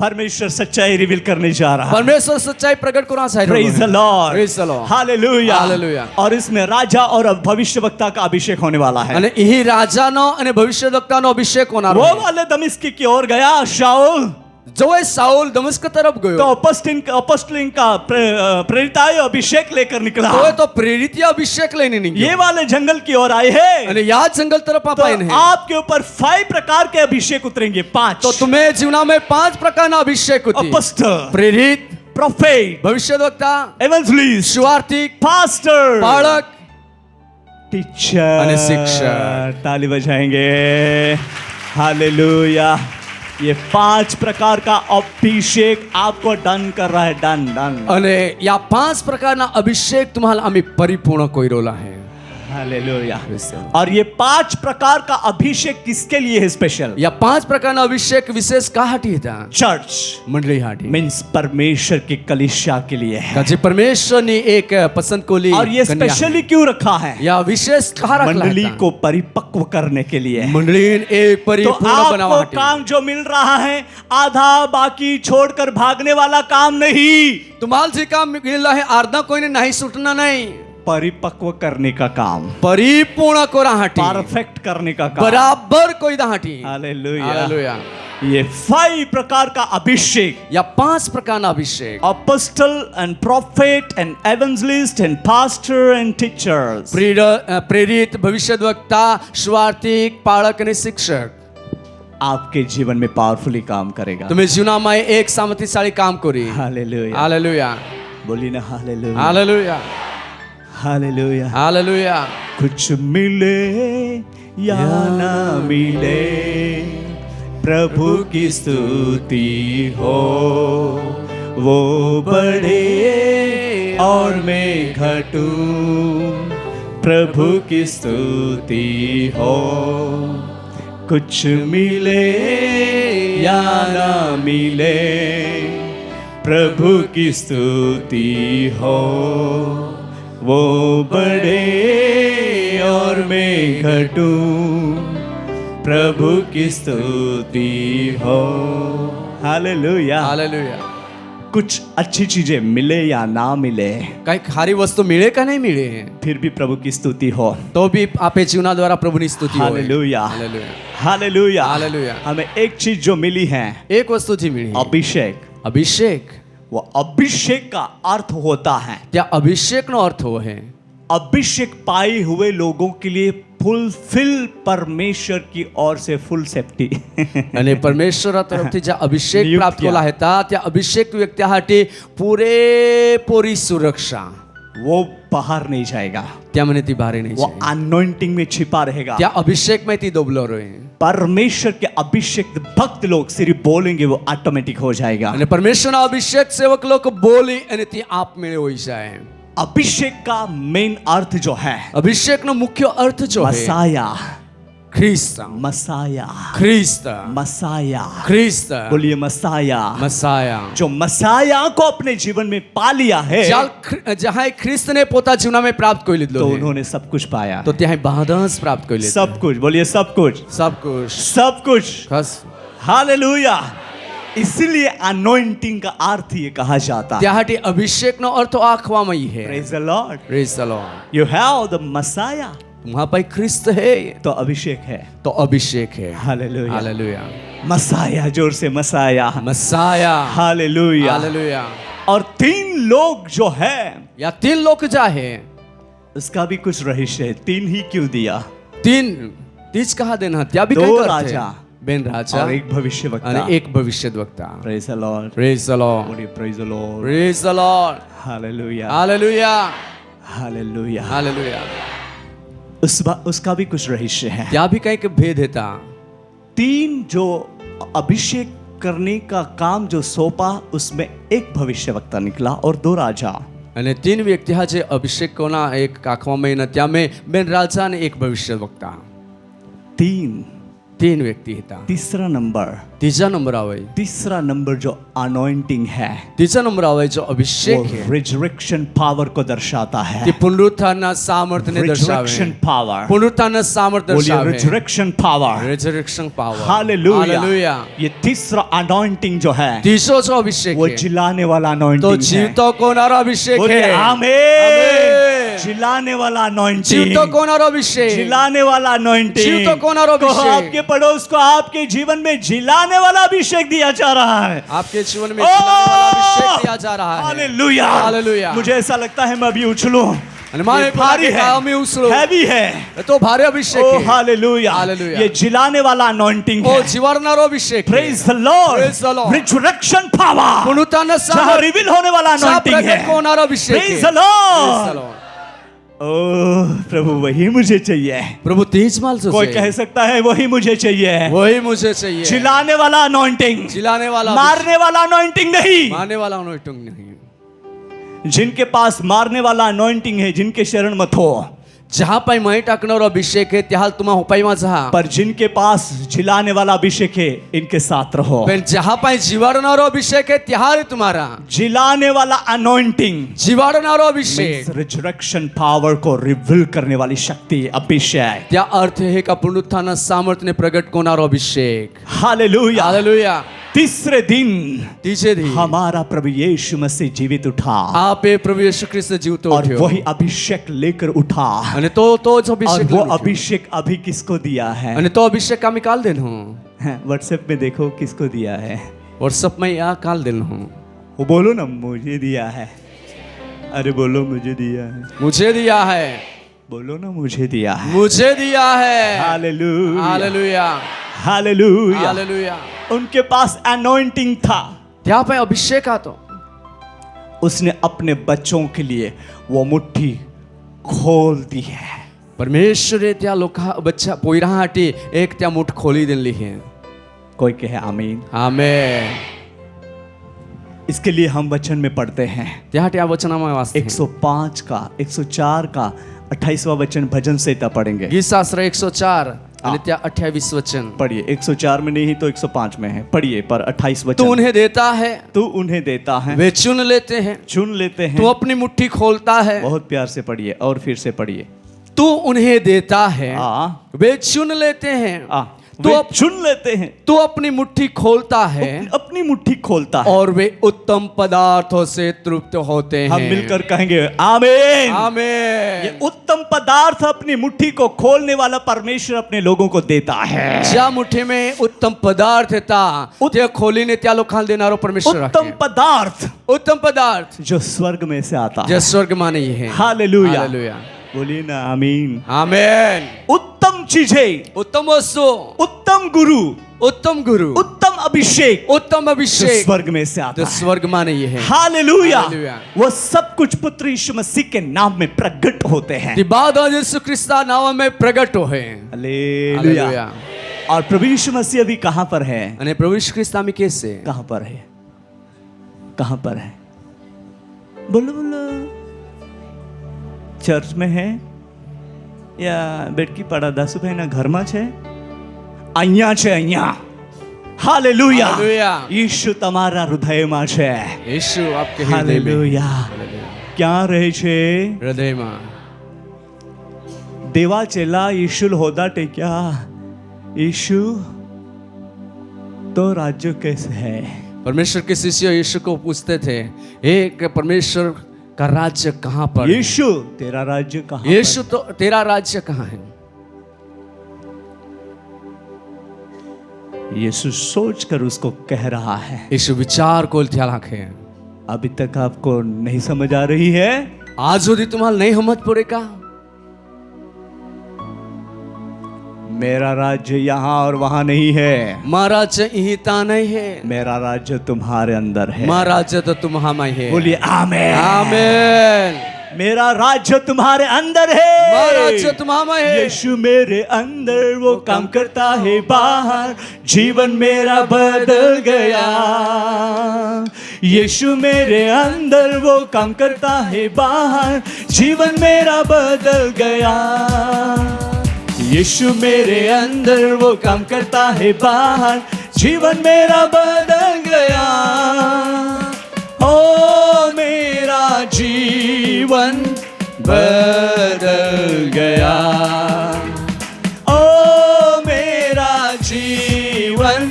परमेश्वर सच्चाई रिवील करने जा रहा है। परमेश्वर सच्चाई प्रकट करना चाहिए praise the Lord. Praise the Lord। Hallelujah. Hallelujah. और इसमें राजा और भविष्यवक्ता का अभिषेक होने वाला है। અને એ રાજાનો અને ભવિષ્યવક્તાનો અભિષેક હોનારો वो है। वाले दमिश्क की ओर गया शाऊल, જો એ સાઉલ દમસ્ક તરફ तो ગયો अपोस्टलिन का प्रेरिताय अभिषेक लेकर निकला। તો એ તો પ્રેરિત અભિષેક લઈને ये નીકળ્યો वाले जंगल की ओर आए हैं, અને યા જંગલ તરફ तो અપાઈને है आपके ऊपर 5 प्रकार के अभिषेक उतरेंगे। 5 તો तुम्हें जीवनाમાં 5 प्रकारના અભિષેક હોતી अपोस्टल, પ્રેરિત प्रोफेट, ભવિષ્યવક્તા एवेंजलिस्ट, સુવાર્તિક पास्टर, બાળક टीचर અને शिक्षक। ताली बजाएंगे। हालेलुया। ये 5 प्रकार का अभिषेक आपको डन कर रहा है। Done done. અને યા 5 પ્રકારના અભિષેક तुम्हाला आम्ही परिपूर्ण कोइरोला है। हालेलुया। और ये 5 प्रकार का अभिषेक किसके लिए है स्पेशल? या 5 प्रकारना अभिषेक विशेष काहाटी था चर्च मंडळी हाटी मीन्स परमेश्वर की कलिसिया के लिए है। जे परमेश्वरनी एक पसंद कोली और ये स्पेशली क्यों रखा है? या विशेष कहा रखला मंडली को परिपक्व करने के लिए। मंडलीन एक तो परिपूर्ण आपको बनावटी काम जो मिल रहा है आधा बाकी छोड़कर भागने वाला काम नहीं, तुम्हाला जे काम मिळालं आहे अर्धा कोणी नाही सुटणार नाही, परिपक्व करने का काम, परिपूर्ण कोरा हाटी परफेक्ट करने का काम। बराबर कोई दाहाटी। हालेलुया। हालेलुया। ये 5 प्रकार का अभिषेक, या 5 प्रकारना अभिषेक apostle and prophet and evangelist and pastor and teachers, प्रेरित भविष्यद्वक्ता स्वार्थिक पाळक आणि शिक्षक आपके जीवन में पावरफुली काम करेगा। तुम्ही जीवनामध्ये एक सामर्थ्यशाली काम करी। हालेलुया। हालेलुया। बोली ना हालेलुया। हालेलुया। हालेलुया। हालेलुया। कुछ मिले या ना मिले प्रभु की स्तुति हो, वो बढ़े और मैं घटूं, प्रभु की स्तुति हो। कुछ मिले या ना मिले प्रभु की स्तुति हो, वो बढ़े और मैं घटूं, प्रभु की स्तुति हो। हालेलुया। हालेलुया। कुछ अच्छी चीजें मिले या ना मिले, काही खारी वस्तू मिळे का नाही मिळे, फिर भी प्रभु की स्तुति हो, तो भी आपे जीवनाद्वारा प्रभुनी स्तुति होय। हालेलुया। हालेलुया। हालेलुया। हालेलुया। हमें एक चीज जो मिली है, एक वस्तू जी मिळी अभिषेक। अभिषेक। वो अभिषेक का अर्थ होता है, त्या अभिषेकનો अर्थ हो है अभिषेक पाए हुए लोगों के लिए फुलफिल परमेश्वर की ओर से फुल सेफ्टी। आणि परमेश्वरा तर्फे ज्या अभिषेक नियुक्त प्राप्त किया। केला आहे त्या अभिषेक व्यक्तीसाठी पुरेपुरी सुरक्षा, वो बाहर नहीं जाएगा, त्यामुळे ती बाहेर नाही वो जाईल। अनॉइंटिंग में छिपा रहेगा। त्या अभिषेक में ती डोबलो रहे परमेश्वर के अभिषेक भक्त लोग सिर्फ बोलेंगे वो ऑटोमेटिक हो जाएगा। आणि परमेश्वरना अभिषेक सेवक लोक बोली आणि ती आप मिळे होई जाए। अभिषेक का मेन अर्थ जो है, अभिषेकનો मुख्य अर्थ जो है मसाया। ख्रिस्त। मसाया। ख्रिस्त। मसाया। ख्रिस्त। बोलिए मसाया। मसाया। जो मसाया को अपने जीवन में पा लिया है, जहाँ ख्रिस्त ने पोता जीवना में प्राप्त कर लिधलो तो है, उन्होंने सब कुछ पाया। तो त्या बादस प्राप्त कर लिधलो। सब कुछ, बोलिए सब कुछ। सब कुछ। सब कुछ। खस। हालेलुया। इसलिए अनॉइंटिंग का अर्थ ये कहा जाता है। त्यासाठी अभिषेकનો अर्थ आखवामयी है। Praise the Lord. Praise the Lord. You have the Messiah, वहां पर ख्रिस्त है तो अभिषेक है। तो अभिषेक है। हालेलुया। हालेलुया। मसाया, जोर से मसाया। मसाया। हालेलुया। हालेलुया। और 3 लोग जो है, या 3 लोक जो है, उसका भी कुछ रहस्य है। 3 ही क्यों दिया? 3 कहा देना, त्या भी 2 काय राजा बेन राजा और 1 भविष्यवक्ता। आणि एक भविष्यद्वक्ता। Praise the Lord. Praise the Lord. बोलिए praise the Lord. Praise the Lord. Hallelujah. Hallelujah. Hallelujah. Hallelujah. उसका भी कुछ रहस्य है। त्या भी काही भेद है। 3 जो अभिषेक करने का काम जो सौंपा, उसमें 1 भविष्यवक्ता निकला और 2 राजा। आणि 3 व्यक्ती हा जे अभिषेक कोणा एक काखवामय ना, त्यामे बेन राजा आणि एक भविष्यवक्ता। 3 व्यक्ती હતા। तीसरा नंबर, तीजा नंबर આવે, तीसरा नंबर जो अनॉइंटिंग है, तीजा नंबर આવે जो अभिषेक है, रिजरेक्शन पावर को दर्शाता है। તે પુનરુત્થાનના સામર્થ્યને દર્શાવે। Resurrection power. પુનરુત્થાનના સામર્થ્ય बोलिए દર્શાવે। Resurrection power. Resurrection power. Hallelujah. Hallelujah. ये तीसरा अनॉइंटिंग जो है, तीसरा जो अभिषेक वो है, जिलाने वाला तो अनॉइंटिंग है। जीवतो कोणारा अभिषेक बोलिए है। आमीन। जिलाने वाला अनॉइंटिंग। जीवतो कोणारा अभिषेक। जिलाने वाला अनॉइंटिंग। जीवतो कोणारा तो अभिषेक। आपके पड़ोस को आपके जीवन में जिलाने वाला अभिषेक दिया जा रहा है। आपके जीवन में जिलाने वाला अभिषेक दिया जा रहा है। हालेलुया। हालेलुया। मुझे ऐसा लगता है मैं अभी उछलूं। અને મારે भारी है, मैं उसलो हैवी है। तो भारी अभिषेक ओ है। हालेलुया। हालेलुया। ये जिलाने वाला अनॉइंटिंग ओ है। जीवनारो अभिषेक है। Praise the Lord. Praise the Lord। Resurrection power, पुनरुत्थान जहां सामर्थ रिवील होने वाला अनॉइंटिंग है। प्रकट होनारा अभिषेक है। Praise the Praise the Lord. Lord। ओ प्रभु वही मुझे चाहिए। प्रभु तेज माल से कोई कह सकता है वही मुझे चाहिए। वही मुझे चाहिए। जिलाने वाला अनॉइंटिंग, जिलाने वाला मारने वाला अनॉइंटिंग नहीं। मारने वाला अनॉइंटिंग नहीं। जिनके पास मारने वाला अनॉइंटिंग है, जिनके शरण मत हो। जहाँ पाई माही टाकणार अभिषेक है त्याहाल तुम्हा होपाई माझा पर जिनके पास जिलाने वाला अभिषेक है इनके साथ रहो। पण जहाँ पाई जीवाडणारो अभिषेक है त्याहाल तुम्हारा जिलाने वाला अनॉइंटिंग, जीवाडणारो अभिषेक रिजरेक्शन पावर को रिवील करने वाली शक्ति, अभिषेक। त्या अर्थ है का पुनरुत्थान सामर्थ्य प्रगट कोणारो अभिषेक। हालेलुया। हालेलुया। तीसरे दिन तीसरे दिन हमारा प्रभु यीशु मसीह जीवित उठा आप प्रभु यीशु ख्रिस्त जीवतो और वही अभिषेक लेकर उठा। आणि तो और अभिषेक वो अभिषेक अभी किसको दिया है? आणि तो अभिषेक आम्ही काल देन हूँ व्हाट्सएप में देखो किसको दिया है। व्हाट्सएप में या काल देन हूँ। वो बोलो ना मुझे दिया है। अरे बोलो मुझे दिया है। मुझे दिया है। बोलो ना मुझे दिया है। मुझे दिया है। Hallelujah hallelujah. हालेलुया। हालेलुया। उनके पास अनॉइंटिंग था, त्या पे अभिषेक आतो। उसने अपने बच्चों के लिए वो मुट्ठी खोल दी है। परमेश्वर त्या लोका बच्चा पोयराहाटी एक त्या मुठ खोली दिली है। कोई कहे आमीन। आमेन। इसके लिए हम वचन में पढ़ते हैं त्या त्या वचनामध्ये वाचते 105 का 104 का 28वां वचन भजन संहिता पढ़ेंगे। गीतशास्त्र 104 आणि त्या 28 वचन पढ़िए। 104 में नहीं तो 105 में है, पढ़िए। पर 28 वचन। तू उन्हें देता है, तू उन्हें देता है, वे चुन लेते हैं, चुन लेते हैं। तू अपनी मुट्ठी खोलता है। बहुत प्यार से पढ़िए और फिर से पढ़िए। तू उन्हें देता है, वे चुन लेते हैं, तू अब चुन लेते हैं, तू अपनी मुट्ठी खोलता है, अपनी मुट्ठी खोलता है और वे उत्तम पदार्थों से तृप्त होते हैं। हम मिलकर कहेंगे आमीन। आमीन। ये उत्तम पदार्थ अपनी मुट्ठी को खोलने वाला परमेश्वर अपने लोगों को देता है। ज्या मुट्ठी में उत्तम पदार्थ था ते खोलीने त्या लोकांना देणारो परमेश्वर आहे। उत्तम पदार्थ, उत्तम पदार्थ जो स्वर्ग में से आता है, जो स्वर्ग माने है। हालेलुया। हालेलुया। बोलिए ना आमीन। आमीन। उत्तम चीजें, उत्तम वस्तु, उत्तम गुरु, उत्तम गुरु, उत्तम अभिषेक, उत्तम जो अभिषेक स्वर्ग में से आता जो है। स्वर्ग माने है। हालेलुया। हालेलुया। वो सब कुछ पुत्र यीशु मसीह के नाम में प्रकट होते हैं। ती बाद यीशु ख्रिस्ता नाव में प्रगट होए। हालेलुया। और प्रभु यीशु मसीह अभी कहां पर है? आणि प्रभु यीशु ख्रिस्त आम्ही कैसे कहां पर है? कहां पर है? बोलो बोलो। चर्च में है या बेटकी पड़ा दासु भाई ना घर में छे? અહીંયા છે અહીંયા। હાલેલુયા। हालेलुया। ઈશુ તમારા હૃદયમાં છે। यीशु आपके हृदय में હાલેલુયા। ક્યાં રહે છે? हृदय में देवा चेला यीशु होदा टेक्या, यीशु तो राज्य कैसे है? परमेश्वर के शिष्य यीशु को पूछते थे एक परमेश्वर का राज्य कहाँ पर है? यीशु तेरा राज्य कहाँ? यीशु तो तेरा राज्य कहाँ है? यीशु सोचकर उसको कह रहा है। यीशु विचार को ध्यान अभी तक आपको नहीं समझ आ रही है? आज यदि तुम्हाला नहीं समझ पड़े का? मेरा राज्य यहाँ और वहां नहीं है। मारा राज्य इहिता नहीं है, मेरा राज्य तुम्हारे अंदर है। मारा राज्य तो तुम्हारा है। बोलिए आमेन। आमेन। मेरा राज्य तुम्हारे अंदर है। मारा राज्य तुम्हारा है। यीशु मेरे अंदर वो काम करता है, बाहर जीवन मेरा बदल गया। यीशु मेरे अंदर वो काम करता है, बाहर जीवन मेरा बदल गया। यीशु मेरे अंदर वो काम करता है, बाहर जीवन मेरा बदल गया। ओ मेरा जीवन बदल गया। ओ मेरा जीवन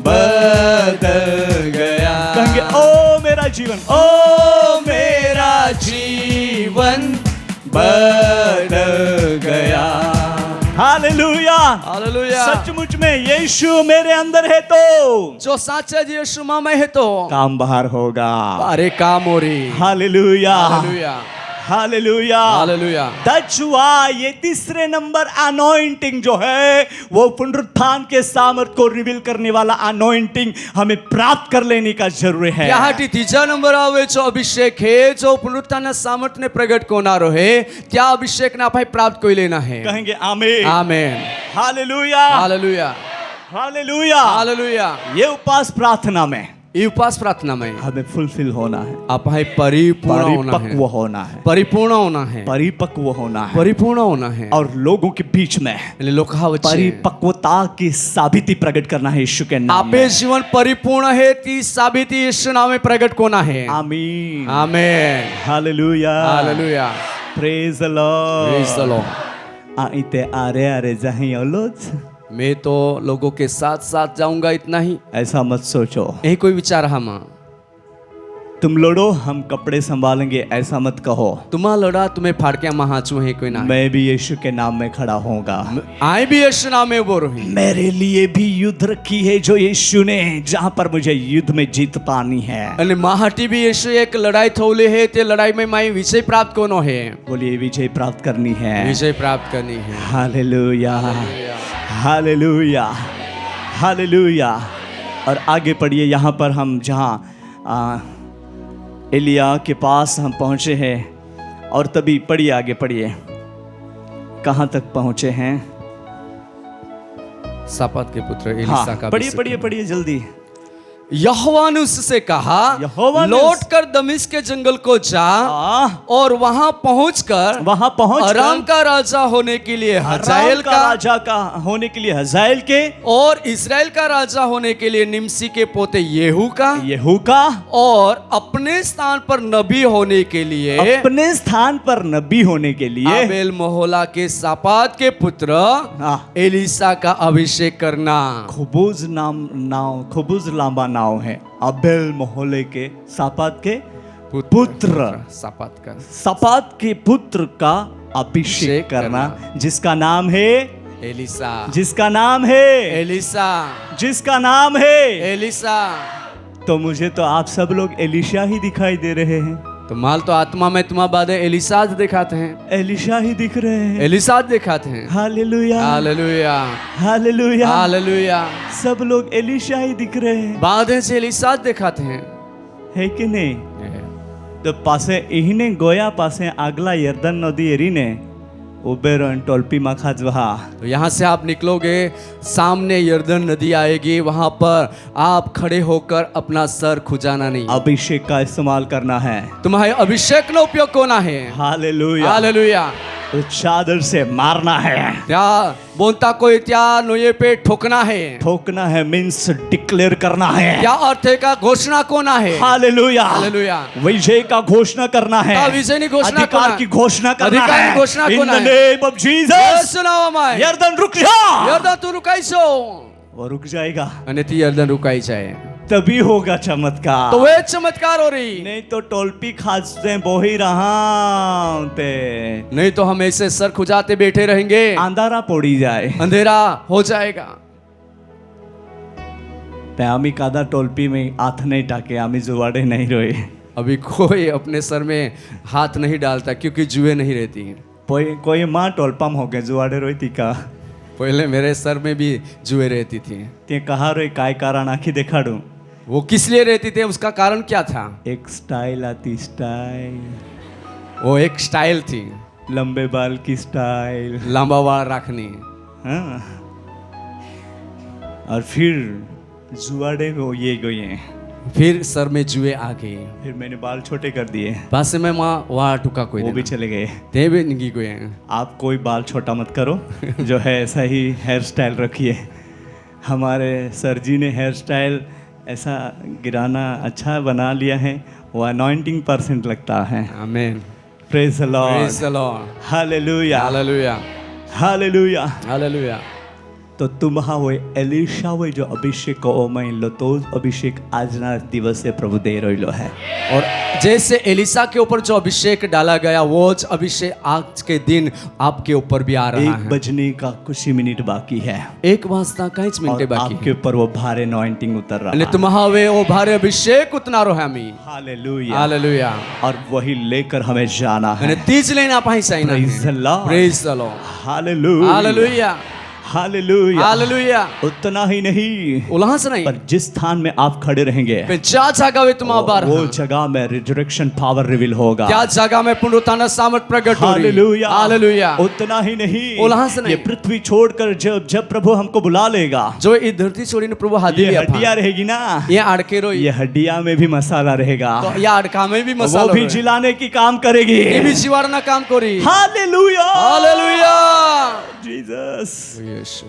बदल गया। कहेंगे ओ मेरा जीवन, ओ मेरा जीवन बदल गया। हालेलुया। हालेलुया। सचमुच में यीशु मेरे अंदर है तो जो साचा यीशु में है तो काम बाहर होगा। अरे काम हो रही। Hallelujah. Hallelujah. Hallelujah. Hallelujah. That's why ये तीसरे नंबर अनॉइंटिंग जो है वो पुनरुत्थान के सामर्थ को रिवील करने वाला अनॉइंटिंग हमें प्राप्त कर लेने का जरूरी है। त्यासाठी तीजा नंबर आवे जो अभिषेक है जो पुनरुत्थान सामर्थ्य ने प्रगट कोणारो है त्या अभिषेक ने आपण प्राप्त कोई लेना है। कहेंगे आमीन। Amen. Hallelujah. Hallelujah. Hallelujah. Hallelujah. ये उपवास प्रार्थना में ये उपवास प्रार्थना में हमें फुलफिल होना है, आप है परिपूर्ण होना है, परिपक्व होना है, परिपूर्ण होना है, परिपक्व होना है, परिपूर्ण होना है और लोगों के बीच में परिपक्वता की साबिती प्रकट करना है यीशु के नाम आपे में। जीवन परिपूर्ण है ती साबिती यीशु नाम में प्रकट कोना है। आमीन, amen, hallelujah, hallelujah, praise the Lord, praise the Lord. आइते आरे आरे जाही औलोज, मैं तो लोगों के साथ साथ जाऊंगा इतना ही, ऐसा मत सोचो। यही कोई विचार हम तुम लड़ो हम कपड़े संभालेंगे, ऐसा मत कहो। तुम्हा लड़ा तुम्हें फाड़ के महाचू है कोई ना, मैं भी यीशु के नाम में खड़ा होऊंगा। आए भी यीशु नाम में वो रही। मेरे लिए भी युद्ध रखी है जो यीशु ने, जहां पर मुझे युद्ध में जीत पानी है। અને માહાટી भी यीशु एक लड़ाई थोले है, ते लड़ाई में माई विजय प्राप्त कोनो है, बोलिए विजय प्राप्त करनी है, विजय प्राप्त करनी है। Hallelujah, hallelujah, hallelujah. और आगे पढ़िए, यहाँ पर हम जहाँ एलिया के पास हम पहुँचे हैं, और तभी पढ़िए, आगे पढ़िए, कहाँ तक पहुँचे हैं? सापात के पुत्र एलीसा का पढ़िए पढ़िए पढ़िए जल्दी। यहोवा ने उससे कहा, यहोवा ने लौट कर दमिश्क के जंगल को जा और वहां पहुंचकर अराम का राजा होने के लिए हजाएल का राजा का होने के लिए हजाएल के, और इस्राएल का राजा होने के लिए निम्सी के पोते येहू का, और अपने स्थान पर नबी होने के लिए, अपने स्थान पर नबी होने के लिए आबेल मोहला के सापात के पुत्र एलीसा का अभिषेक करना। खुबूज लांबा नाव है, अबेल मोहल्ले के सापात के पुत्र, सापात के पुत्र का अभिषेक करना, जिसका नाम है एलीसा, जिसका नाम है एलीसा, जिसका नाम है एलीसा। तो मुझे तो आप सब लोग एलीशा ही दिखाई दे रहे हैं। तो माल तो आत्मा में तुम्हारे बाद एलिसा दिखाते हैं, एलीशा ही दिख रहे हैं, एलिसा दिखाते हैं। Hallelujah, hallelujah, hallelujah, hallelujah. सब लोग एलीशा ही दिख रहे हैं, बाद से एलिसा दिखाते हैं, है कि नहीं? तो पासे इहने गोया पासे आगला यर्दन नदी एरीने उबेरन टोल्पी मखाज वहा। तो यहाँ से आप निकलोगे, सामने यर्दन नदी आएगी, वहां पर आप खड़े होकर अपना सर खुजाना नहीं, अभिषेक का इस्तेमाल करना है, तुम्हारे अभिषेक का उपयोग होना है। Hallelujah, hallelujah. चादर से मारना है, त्या बोलता कोई त्या नोये पे ठोकना है, ठोकना है मीन्स डिक्लेयर करना है, क्या अर्थ है का घोषणा कोना है। Hallelujah, hallelujah. विजय का घोषणा करना है, विजय की घोषणा, अधिकार की घोषणा करना है, अधिकार की घोषणा इन कोना द नेम ऑफ जीसस। यर्दन रुक जा, यर्दन तू रुकाईसो, वो रुक जाएगा, અને ती यर्दन रुकाई जाए, तभी होगा चमत्कार। तो वे चमत्कार हो रही, नहीं तो टोलपी खाजते बोही रहा नहीं तो हम ऐसे सर खुजाते बैठे रहेंगे, अंधारा पड़ी जाए, अंधेरा हो जाएगा। ते आमी कादा टोलपी में हाथ नहीं टाके, आमी जुवाड़े नहीं रोए। अभी कोई अपने सर में हाथ नहीं डालता क्योंकि जुए नहीं रहती हैं। कोई माँ टोलपाम हो गए जुवाड़े रोई का। पहले मेरे सर में भी जुए रहती थी, ते कहा रोई काय कारण आखी दिखाड़ू, वो किस लिए रहती थी, उसका कारण क्या था? एक स्टाइल आती, स्टाइल, वो एक स्टाइल थी, लंबे बाल की स्टाइल, लंबा बाल रखनी। हाँ। और फिर जुआड़े को ये गए, फिर सर में जुए आ गए, फिर मैंने बाल छोटे कर दिए, पास में वहाँ टुका कोई, वो भी चले गए, ते भी निगी गए। आप कोई बाल छोटा मत करो, जो है ऐसा ही हेयर स्टाइल रखिए। हमारे सर जी ने हेयर स्टाइल ऐसा गिराना अच्छा बना लिया है, वो अनॉइंटिंग % लगता है। आमीन, praise the Lord, praise the Lord, hallelujah, hallelujah, hallelujah, hallelujah. तो तुम्हा वो एलिशा वो जो अभिषेक को लो, तो अभिषेक आजना दिवस से प्रभु दे रही है। और जैसे एलिसा के ऊपर जो अभिषेक डाला गया, वो अभिषेक आज के दिन आपके ऊपर भी आ रहा है। 1 बजने का कुछ ही मिनट बाकी है, 1 वाजता काहीच मिनिटे बाकी आपके ऊपर वो भारे अनॉइंटिंग उतर रहा है, तुम्हा वे वो भारे अभिषेक उतनारो है हमी। Hallelujah, hallelujah. और वही लेकर हमें जाना है। तीज लेना पाई साइना, praise the Lord, praise the Lord, hallelujah, hallelujah, hallelujah, hallelujah. उतना ही नहीं, Ulangan नाही. पर जिस स्थान में आप खड़े रहेंगे पण ज्या जागावर तुम्ही उभा वो राहा, जगह में रिजरेक्शन पावर रिवील होगा. त्या जागा में पुनरुत्थान सामर्थ प्रकट होगी. Hallelujah, hallelujah. उतना ही नहीं, उल्लास से नहीं. ये पृथ्वी छोड़कर जब प्रभु हमको बुला लेगा, जो ये धरती छोड़ीने प्रभु हाथ ये दिली हड्डियां रहेगी ना, ये अडके रोई, ये हड्डियां में भी मसाला रहेगा, तो या अडका में भी वो मसाला भी जिलाने की काम करेगी. ये भी जीवारना काम करी. Hallelujah, hallelujah. जीसस. येशू.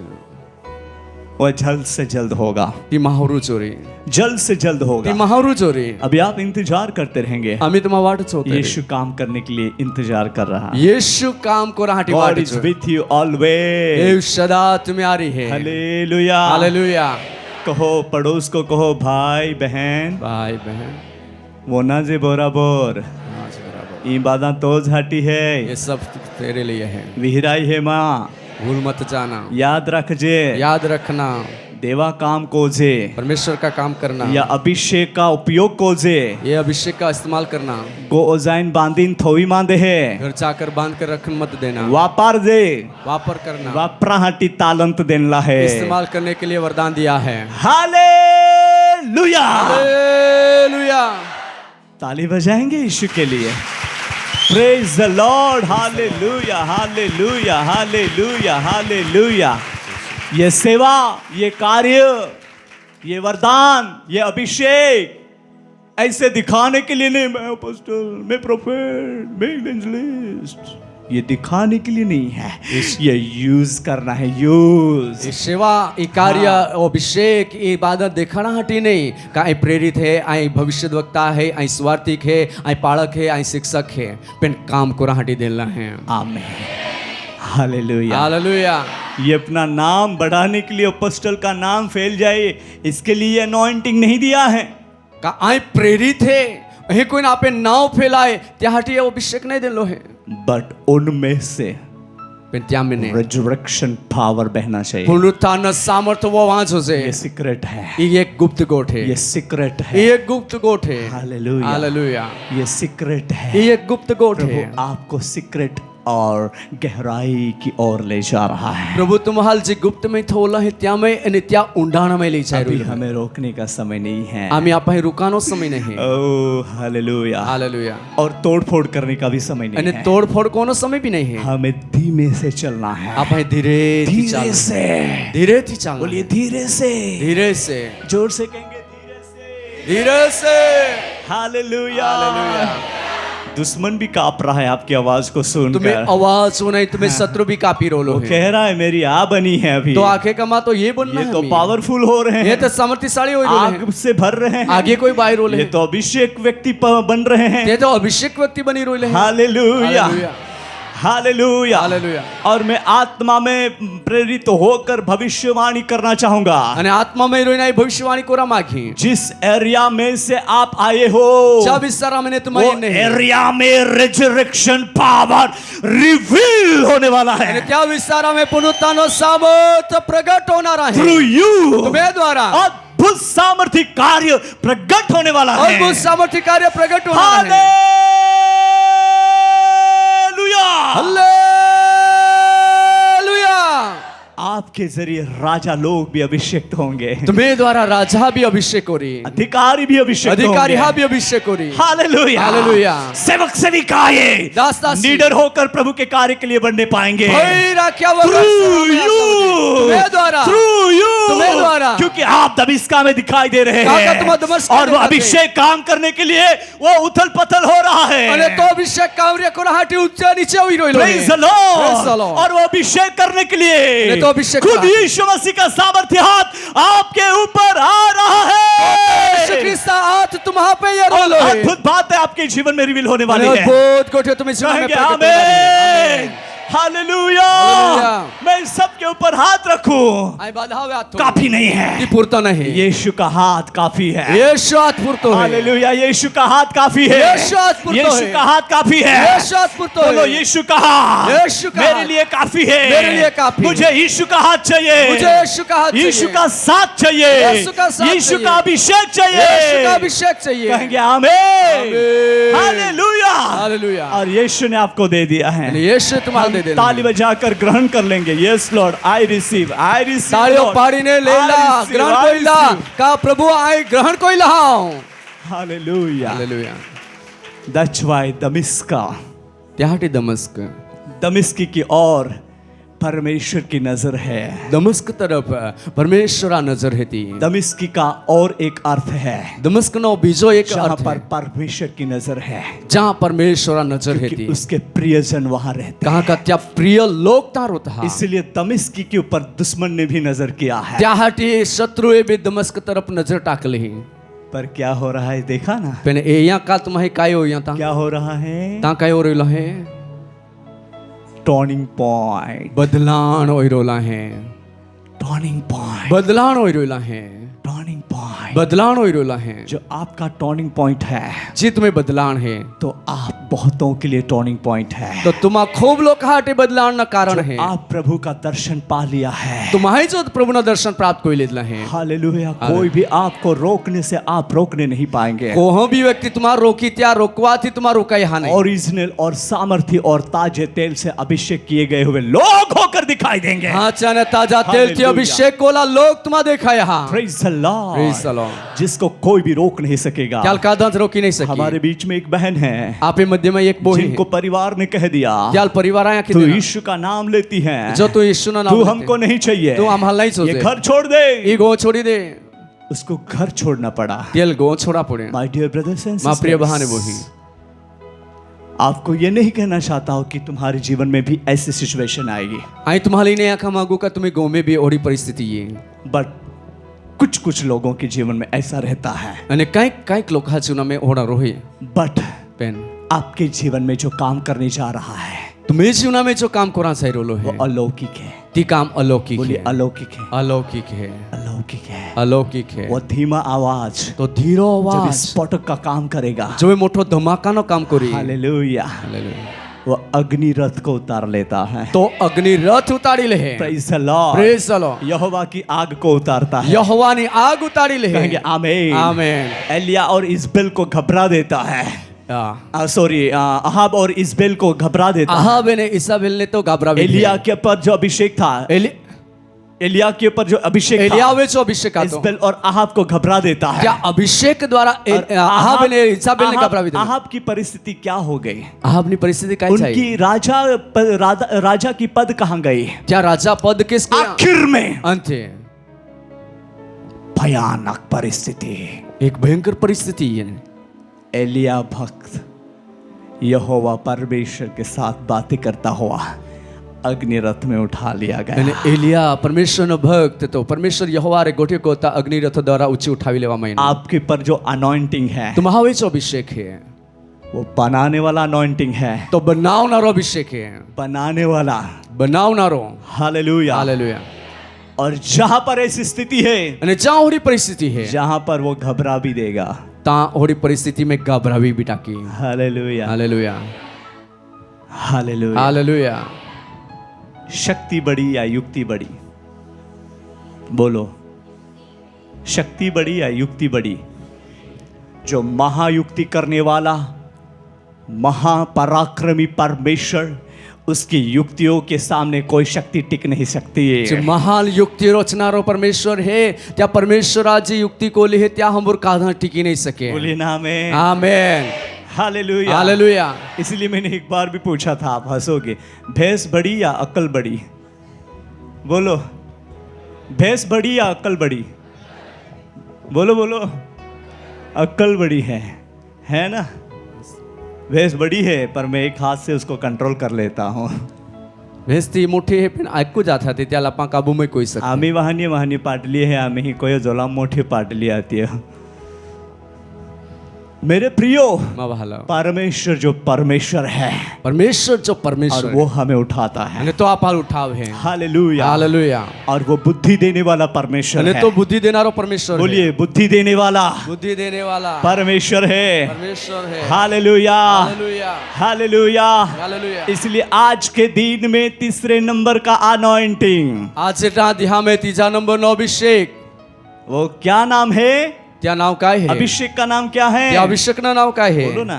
वो जल्द से जल्द होगा, ती महारू चोरी, जल्द से जल्द ती होगा. महारू चोरी. अभी आप इंतजार करते रहेंगे. आम्ही तुम्हा वाटच होते. यीशु काम करने के लिए इंतजार कर रहा है. येशू काम कोराहाटी God watt is with you always. ये सदा तुम्ही आ रही है. हालेलुया. हालेलुया. कहो, पड़ोस को कहो, भाई बहन, भाई बहन, वो ना जे बराबर हाँ, बराबर. ई बादा तोज हटी है, ये सब तेरे लिए है. विहराई है माँ, भूल मत जाना. याद रख जे, याद रखना, देवा काम को जे परमेश्वर का काम करना, या अभिषेक का उपयोग को जे ये अभिषेक का इस्तेमाल करना. गो ओजाइन बांधीन थोई मांदे है, घर जाकर बांध कर रखन मत देना. वापार जे वापर करना, वापरा हटी तालंत देनला है. इस्तेमाल करने के लिए वरदान दिया है. हालेलुया. हालेलुया. ताली बजाएंगे यीशु के लिए. Praise the Lord. Hallelujah, hallelujah, hallelujah, hallelujah. ये सेवा, ये कार्य, ये वरदान, ये अभिषेक ऐसे दिखाने के लिए नहीं, मैं अपोस्टल, मैं प्रोफेट, मैं इवेंजलिस्ट, ये दिखाने के लिए नहीं है, ये यूज करना है. यूज. ये सेवा, ये कार्य, अभिषेक, ये इबादत दिखाना हटी नहीं. का आई प्रेरित है, आई भविष्यद्वक्ता है, आई स्वार्थिक है, आई पालक है, आई शिक्षक है, पेन काम को हटी देना है. आमीन. हालेलुया. हालेलुया. ये अपना नाम बढ़ाने के लिए अपोस्टल का नाम फैल जाए, इसके लिए अनॉइंटिंग नहीं दिया है. का आई प्रेरित है, हे कोई आपे नाव फैलाए त्यासाठी अभिषेक नहीं दिलो है. बट उनमें से पण त्यामध्ये रिजरेक्शन पावर बहना चाहिए. पुनरुत्थान सामर्थ्य वो वांच हो ये सीक्रेट है, ये एक गुप्त गोठ है. ये सीक्रेट है. ये एक गुप्त गोठ है. हालेलुया. हालेलुया. ये सीक्रेट है. ये एक गुप्त गोठ प्रभु है. आपको सीक्रेट और गहराई की ओर ले जा रहा है. प्रभु तुम्हाल जे गुप्त में थोला है त्या में आणि त्या उंडाण में ले जाय अभी रही है. हमें रोकने का समय नहीं है. आम्ही आपण रुकानो समय नाही. Oh hallelujah. हालेलुया. और तोड़फोड़ करने का भी समय नहीं आणि है. तोडफोड कोनो समय भी नहीं है. हमें धीमे से चलना है. आपण धीरे धीरे से. धीरे थी चलना. बोलिए धीरे से. धीरे से. जोर से कहेंगे धीरे से. धीरे से. हालेलुया. हालेलुया. दुश्मन भी कांप रहा है आपकी आवाज को तुम्हें सुनकर. आवाज सुनाई, तुम्हें शत्रु भी कापी रोलो वो है. कह रहा है मेरी आ बनी है अभी. तो आंखें कमा तो ये बनना ये है. तो हमें. पावरफुल हो रहे ये हैं. तो सामर्थ्यशाली हो रहे आग से भर रहे हैं. आगे कोई बाहर रोले ये तो अभिषेक व्यक्ति बन रहे हैं. ये तो अभिषेक व्यक्ति बनी रोले हैं. हालेलुया. हालेलुया. हालेलुया. हालेलुया. और मैं आत्मा में प्रेरित होकर भविष्यवाणी करना चाहूंगा. आणि आत्मा में रोई नाही भविष्यवाणी कोरा मागी. जिस एरिया में से आप आए हो, ज्या विस्तारामध्ये वो तुम्ही नाही एरिया में रिजरेक्शन पावर रिवील होने वाला आणि है. त्या विस्तारामध्ये पुनरुत्थान सामर्थ प्रगट होणार आहे. थ्रू यू तुम्ही द्वारा अद्भुत सामर्थ्य कार्य प्रकट होने वाला है. अद्भुत सामर्थ्य कार्य प्रगट होणार आहे. हालेलुया. हालेलुया. आपके जरिए राजा लोग भी अभिषेक होंगे. तुम्ही द्वारा राजा भी अभिषेक हो रही, अधिकारी भी अभिषेक अधिकारी होंगे. हा भी अभिषेक हो रही. हालेलुया. हालेलुया. सेवक सेविकाएं दास दासी लीडर होकर प्रभु के कार्य के लिए बढ़ने पाएंगे. भय राख्यावर थ्रू यू. तुम्ही द्वारा थ्रू यू. तुम्हें द्वारा. क्योंकि आप दमिश्का में दिखाई दे रहे काका तुम दमिश्का हैं और वो दिखाते. अभिषेक काम करने के लिए वो उथल पथल हो रहा आणि है. तो अभिषेक कार्य कोणासाठी उच्च नीचे होई रोइलो आहे. Praise the Praise the Lord. Lord. और वो अभिषेक करने के लिए ने तो अभिषेक खुद करा. यीशु मसीह का सामर्थ्य हाथ आपके ऊपर आ रहा यीशु है. ख्रिस्त हात तुम्हा पे ये रोलो आहे. अद्भुत बात है आपके जीवन में रिवील होने वाली आणि है. अद्भुत गोष्ट तुम्ही जीवन में कहेंगे प्रकट होणार आहे. आमीन. हालेलुया. हालेलुया. मैं सबके ऊपर हात रखूं आई बाधावे हात काफी नहीं ती है. पुरता नाही. यीशु का हाथ काफी है. येशू हात पुरतो आहे. हालेलुया. यीशु का हाथ काफी है. यीशु हात पुरतो यीशु है. का हाथ काफी है. येशू हात पुरतो बोलो आहे. यीशु का हाथ यीशु का मेरे हाथ लिए काफी है. मेरे लिए काफी. मुझे यीशु का हाथ चाहिए. मुझे यीशु का हाथ यीशु चाहिए. का साथ चाहिए. यीशु का साथ यीशु चाहिए. का अभिषेक यीशु का चाहिए. अभिषेक चाहिए. कहेंगे आमीन. आमीन. हालेलुया. हालेलुया। और यीशु ने आपको दे दिया है। यीशु तुम्हाला दे देना ताली बजाकर ग्रहण कर लेंगे। Yes Lord, I receive, I receive. ताळीओ पाडीने लेला ग्रहण कोइला का प्रभु आई ग्रहण कोइला हां। Hallelujah, hallelujah. दैट्स व्हाई दमिश्का, त्यासाठी दमस्क, दमिश्की की ओर परमेश्वर की नजर है। दमस्क तरफ परमेश्वरा नजर है ती। दमिश्की का और एक अर्थ है, दमस्क नो बीजो एक जहां अर्थ पर है परमेश्वर की नजर है, जहां परमेश्वरा नजर है कि ती। उसके प्रियजन वहां रहते कहा का त्या प्रिय लोक तार होता हैं। इसलिए दमिश्की के ऊपर दुश्मन ने भी नजर किया है। त्यासाठी शत्रुए भी दमस्क तरफ नजर टाकली। पर क्या हो रहा है देखा ना? पण एया का तुम्हारे काय हो यहाँ क्या हो रहा है? ता काय हो रहा है? टर्निंग पॉइंट, बदलाण हो रहा है। टर्निंग पॉइंट, बदलाण हो रहा है। टर्निंग पॉइंट, बदलाण हो रहा है। जो आपका टर्निंग पॉइंट है, जी तुम्हें बदलाण है तो आप बहुतों के लिए टर्निंग पॉइंट है। तो तुम्हा खूब लोक हाटे बदलाण ना कारण जो है। आप प्रभु का दर्शन पा लिया है, तुम्हारी जो प्रभु ना दर्शन प्राप्त कोई लेला है। हालेलुया। कोई भी आपको रोकने से आप रोकने नहीं पाएंगे। कोई भी व्यक्ति तुम्हारा रोकी त्या रोकवा थी तुम्हारा रोका यहाँ नहीं। ओरिजिनल और सामर्थ्य और ताजे तेल से अभिषेक किए गए हुए लोग होकर दिखाई देंगे। हाँ चाहे ताजा तेल थी अभिषेक कोला लोग तुम्हारा देखा यहाँ। Praise the Lord। Praise the Lord। जिसको कोई भी रोक नहीं सकेगा। क्या कादंत रोकी नहीं सकी। हमारे बीच में एक बहन है, आप मध्य में एक बोही जिनको परिवार ने कह दिया, क्या परिवार आया कि तू यीशु का नाम लेती है, जो तू यीशु ना नाम तू लेते। हमको नहीं चाहिए, तू हम नहीं ये सोचे। घर छोड़ दे। ये गो छोड़ी दे। उसको घर छोड़ना पड़ा। तेल गो छोड़ा पड़े। माय डियर ब्रदर्स एंड माँ प्रिय सिस्टर्स, बहाने बोही। आपको ये नहीं कहना चाहता हूँ कि तुम्हारे जीवन में भी ऐसी सिचुएशन आएगी, आई तुम्हारी ने आखा मांगू का तुम्हें गाँव में भी ओरी परिस्थिति ये। बट कुछ कुछ लोगों के जीवन में ऐसा रहता है। अने काई काई लोग हा चुना में ओड़ा रोही। बट पेन आपके जीवन में जो काम करने जा रहा है, तुम्हें जीवना में जो काम कोरा सही रोलो है वो अलौकिक है। ती काम अलौकिक बोलिए है। अलौकिक है, अलौकिक है। अलौकिक है। अलौकिक है। वो धीमा आवाज तो धीरो जब आवाज स्फोटक का काम करेगा, जो ये मोटो धमाका नो काम करी। हालेलुया, वो अग्नि रथ को उतार लेता है। तो अग्नि रथ उतारी ले है। Praise the Lord. Praise the Lord. यहोवा की आग को उतारता है। यहोवा ने आग उतारी ले है। कहेंगे आमीन। आमीन। एलिया और इजबेल को घबरा देता है। या सॉरी, अहाब और इजबेल को घबरा देता है। अहाब ने इसाबेल ने तो घबरा भी एलिया के ऊपर जो अभिषेक था, एलिया के ऊपर जो अभिषेक था, एलिया वे जो अभिषेक था इजबेल और अहाब को घबरा देता है। क्या अभिषेक द्वारा अहाब ने इसाबेल ने घबरा भी दिया। अहाब की परिस्थिति क्या हो गई? अहाब ने परिस्थिति क्या चाहिए? उनकी राजा की पद कहाँ गई? क्या राजा पद किसको? आखिर में अंते भयानक परिस्थिति, एक भयंकर परिस्थिति है। एलिया भक्त यहोवा परमेश्वर के साथ बातें करता हुआ अग्नि रथ में उठा लिया गया। एलिया परमेश्वर नो भक्त तो परमेश्वर यहोवा रे गोटे को अग्नि रथ द्वारा ऊंची उठावी लेवा में। आपके पर जो अनॉइंटिंग है, तुम्हारे जो अभिषेक है, वो बनाने वाला अनॉइंटिंग है। तो बनावनारो अभिषेक है। बनाने वाला, बनावनारो। Hallelujah, hallelujah. और जहां पर ऐसी स्थिति है, अने जहां होरी परिस्थिति है, जहां पर वो घबरा भी देगा, ता होरी परिस्थिति में घबरावी बिटा की। Hallelujah, hallelujah, hallelujah. हालेलुया। शक्ति बड़ी या युक्ति बड़ी? बोलो, शक्ति बड़ी या युक्ति बड़ी? जो महायुक्ति करने वाला महापराक्रमी परमेश्वर, उसकी युक्तियों के सामने कोई शक्ति टिक नहीं सकती है। जो महान युक्ति रचनारो परमेश्वर है, त्या परमेश्वर आज युक्ति को ले त्या हमर काधा टिकी नहीं सके। बोलिए ना आमीन। आमीन। Hallelujah, hallelujah. इसलिए मैंने एक बार भी पूछा था, आप हंसोगे, भैंस बड़ी या अक्ल बड़ी? बोलो, भैंस बड़ी या अक्ल बड़ी? बोलो बोलो, अक्ल बड़ी है ना? भैंस बड़ी है, पर मैं एक हाथ से उसको कंट्रोल कर लेता हूँ। भैंस ती मोठी है पण ऐकू जात होते त्याला पा काबू में कोई सकते। आम्ही वाहनी पाटली है, आम्ही ही कोई जोला मोठी पाटली आती है। मेरे प्रियो, परमेश्वर जो परमेश्वर है, परमेश्वर जो परमेश्वर, और वो हमें उठाता है। तो आप उठाव है। Hallelujah, hallelujah. और वो बुद्धि देने वाला परमेश्वर है। तो बुद्धि देनारो परमेश्वर। बोलिए, बुद्धि देने वाला, बुद्धि देने वाला परमेश्वर है। परमेश्वर है। Hallelujah, hallelujah, hallelujah, hallelujah. इसलिए आज के दिन में तीसरे नंबर का अनॉइंटिंग, आज दिहा में तीजा नंबर नो अभिषेक। वो क्या नाम है? त्या नाव काय है? अभिषेक का नाम क्या है? त्या अभिषेक ना नाव काय है? बोलो ना।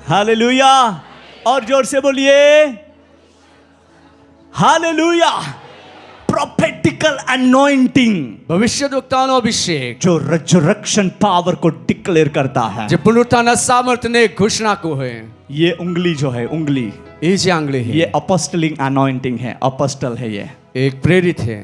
हालेलुया। और जोर से बोलिए हालेलुया। प्रोफेटिकल अनॉइंटिंग, भविष्यद्वक्ताનો अभिषेक जो रिजरेक्शन पावर को डिक्लेयर करता है। જે પુનરુત્થાનના સામર્થ્યને ઘોષણા કહે, ये उंगली जो है, उंगली, એ જે આંગળી છે, ये अपोस्टलिंग अनॉइंटिंग है, अपोस्टल है ये। એક પ્રેરિત છે।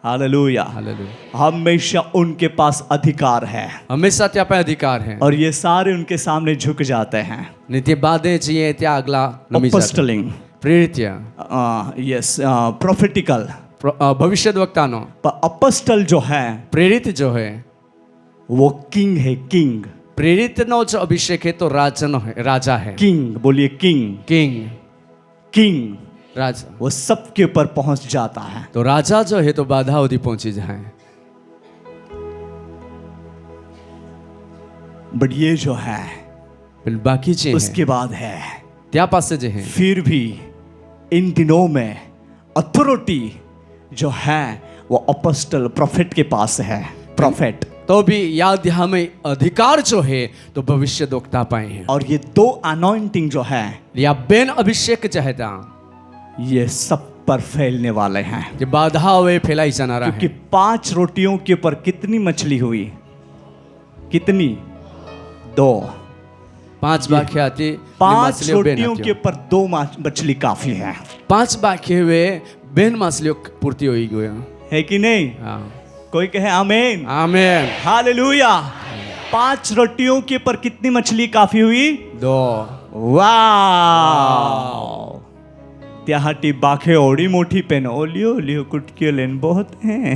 हालेलुया। हालेलुया। हमेशा उनके पास अधिकार है હંમેશા ત્યાં પાસે अधिकार है। और ये सारे उनके सामने झुक जाते हैं। ને તે બાદે જઈએ ત્યાં આગલા નમી જાતે। अपोस्टलिंग, પ્રેરિત, यस, प्रोफेटिकल। ભવિષ્યદ્વક્તાનો अपोस्टल जो है પ્રેરિત जो है, वो किंग है, किंग। પ્રેરિતનો जो અભિષેક है तो રાજાનો है, राजा है। किंग बोलिए, किंग, किंग, किंग। राजा। वो सबके ऊपर पहुंच जाता है। तो राजा जो है तो बाधा उदी पहुंची जाए। बट ये जो है बाकी चीज उसके बाद है, त्या पासे जो है, फिर भी इन दिनों में अथॉरिटी जो है वो अपोस्टल प्रोफेट के पास है। प्रोफेट तो भी याद हमें अधिकार जो है तो भविष्यद्वक्ता पाए हैं। और ये दो अनॉइंटिंग जो है या बेन अभिषेक चाहता ये सब पर फैलने वाले हैं। जो बाधा हुए फैलाई जाना रहा क्योंकि है। 5 रोटियों के ऊपर कितनी मछली हुई? कितनी? 2। 5 बाकी आती, 5 रोटियों के ऊपर 2 मछली काफी है। 5 बाकी हुए बेन मछलियों पूर्ति हो गई है कि नहीं? हाँ। कोई कहे आमीन। आमीन। हालेलुया। 5 रोटियों के ऊपर कितनी मछली काफी हुई? 2। वाह। त्याहाटी बाखे ओडी मोटी पेन ओलियो ओलियो कुटकियो लेन बहुत हैं।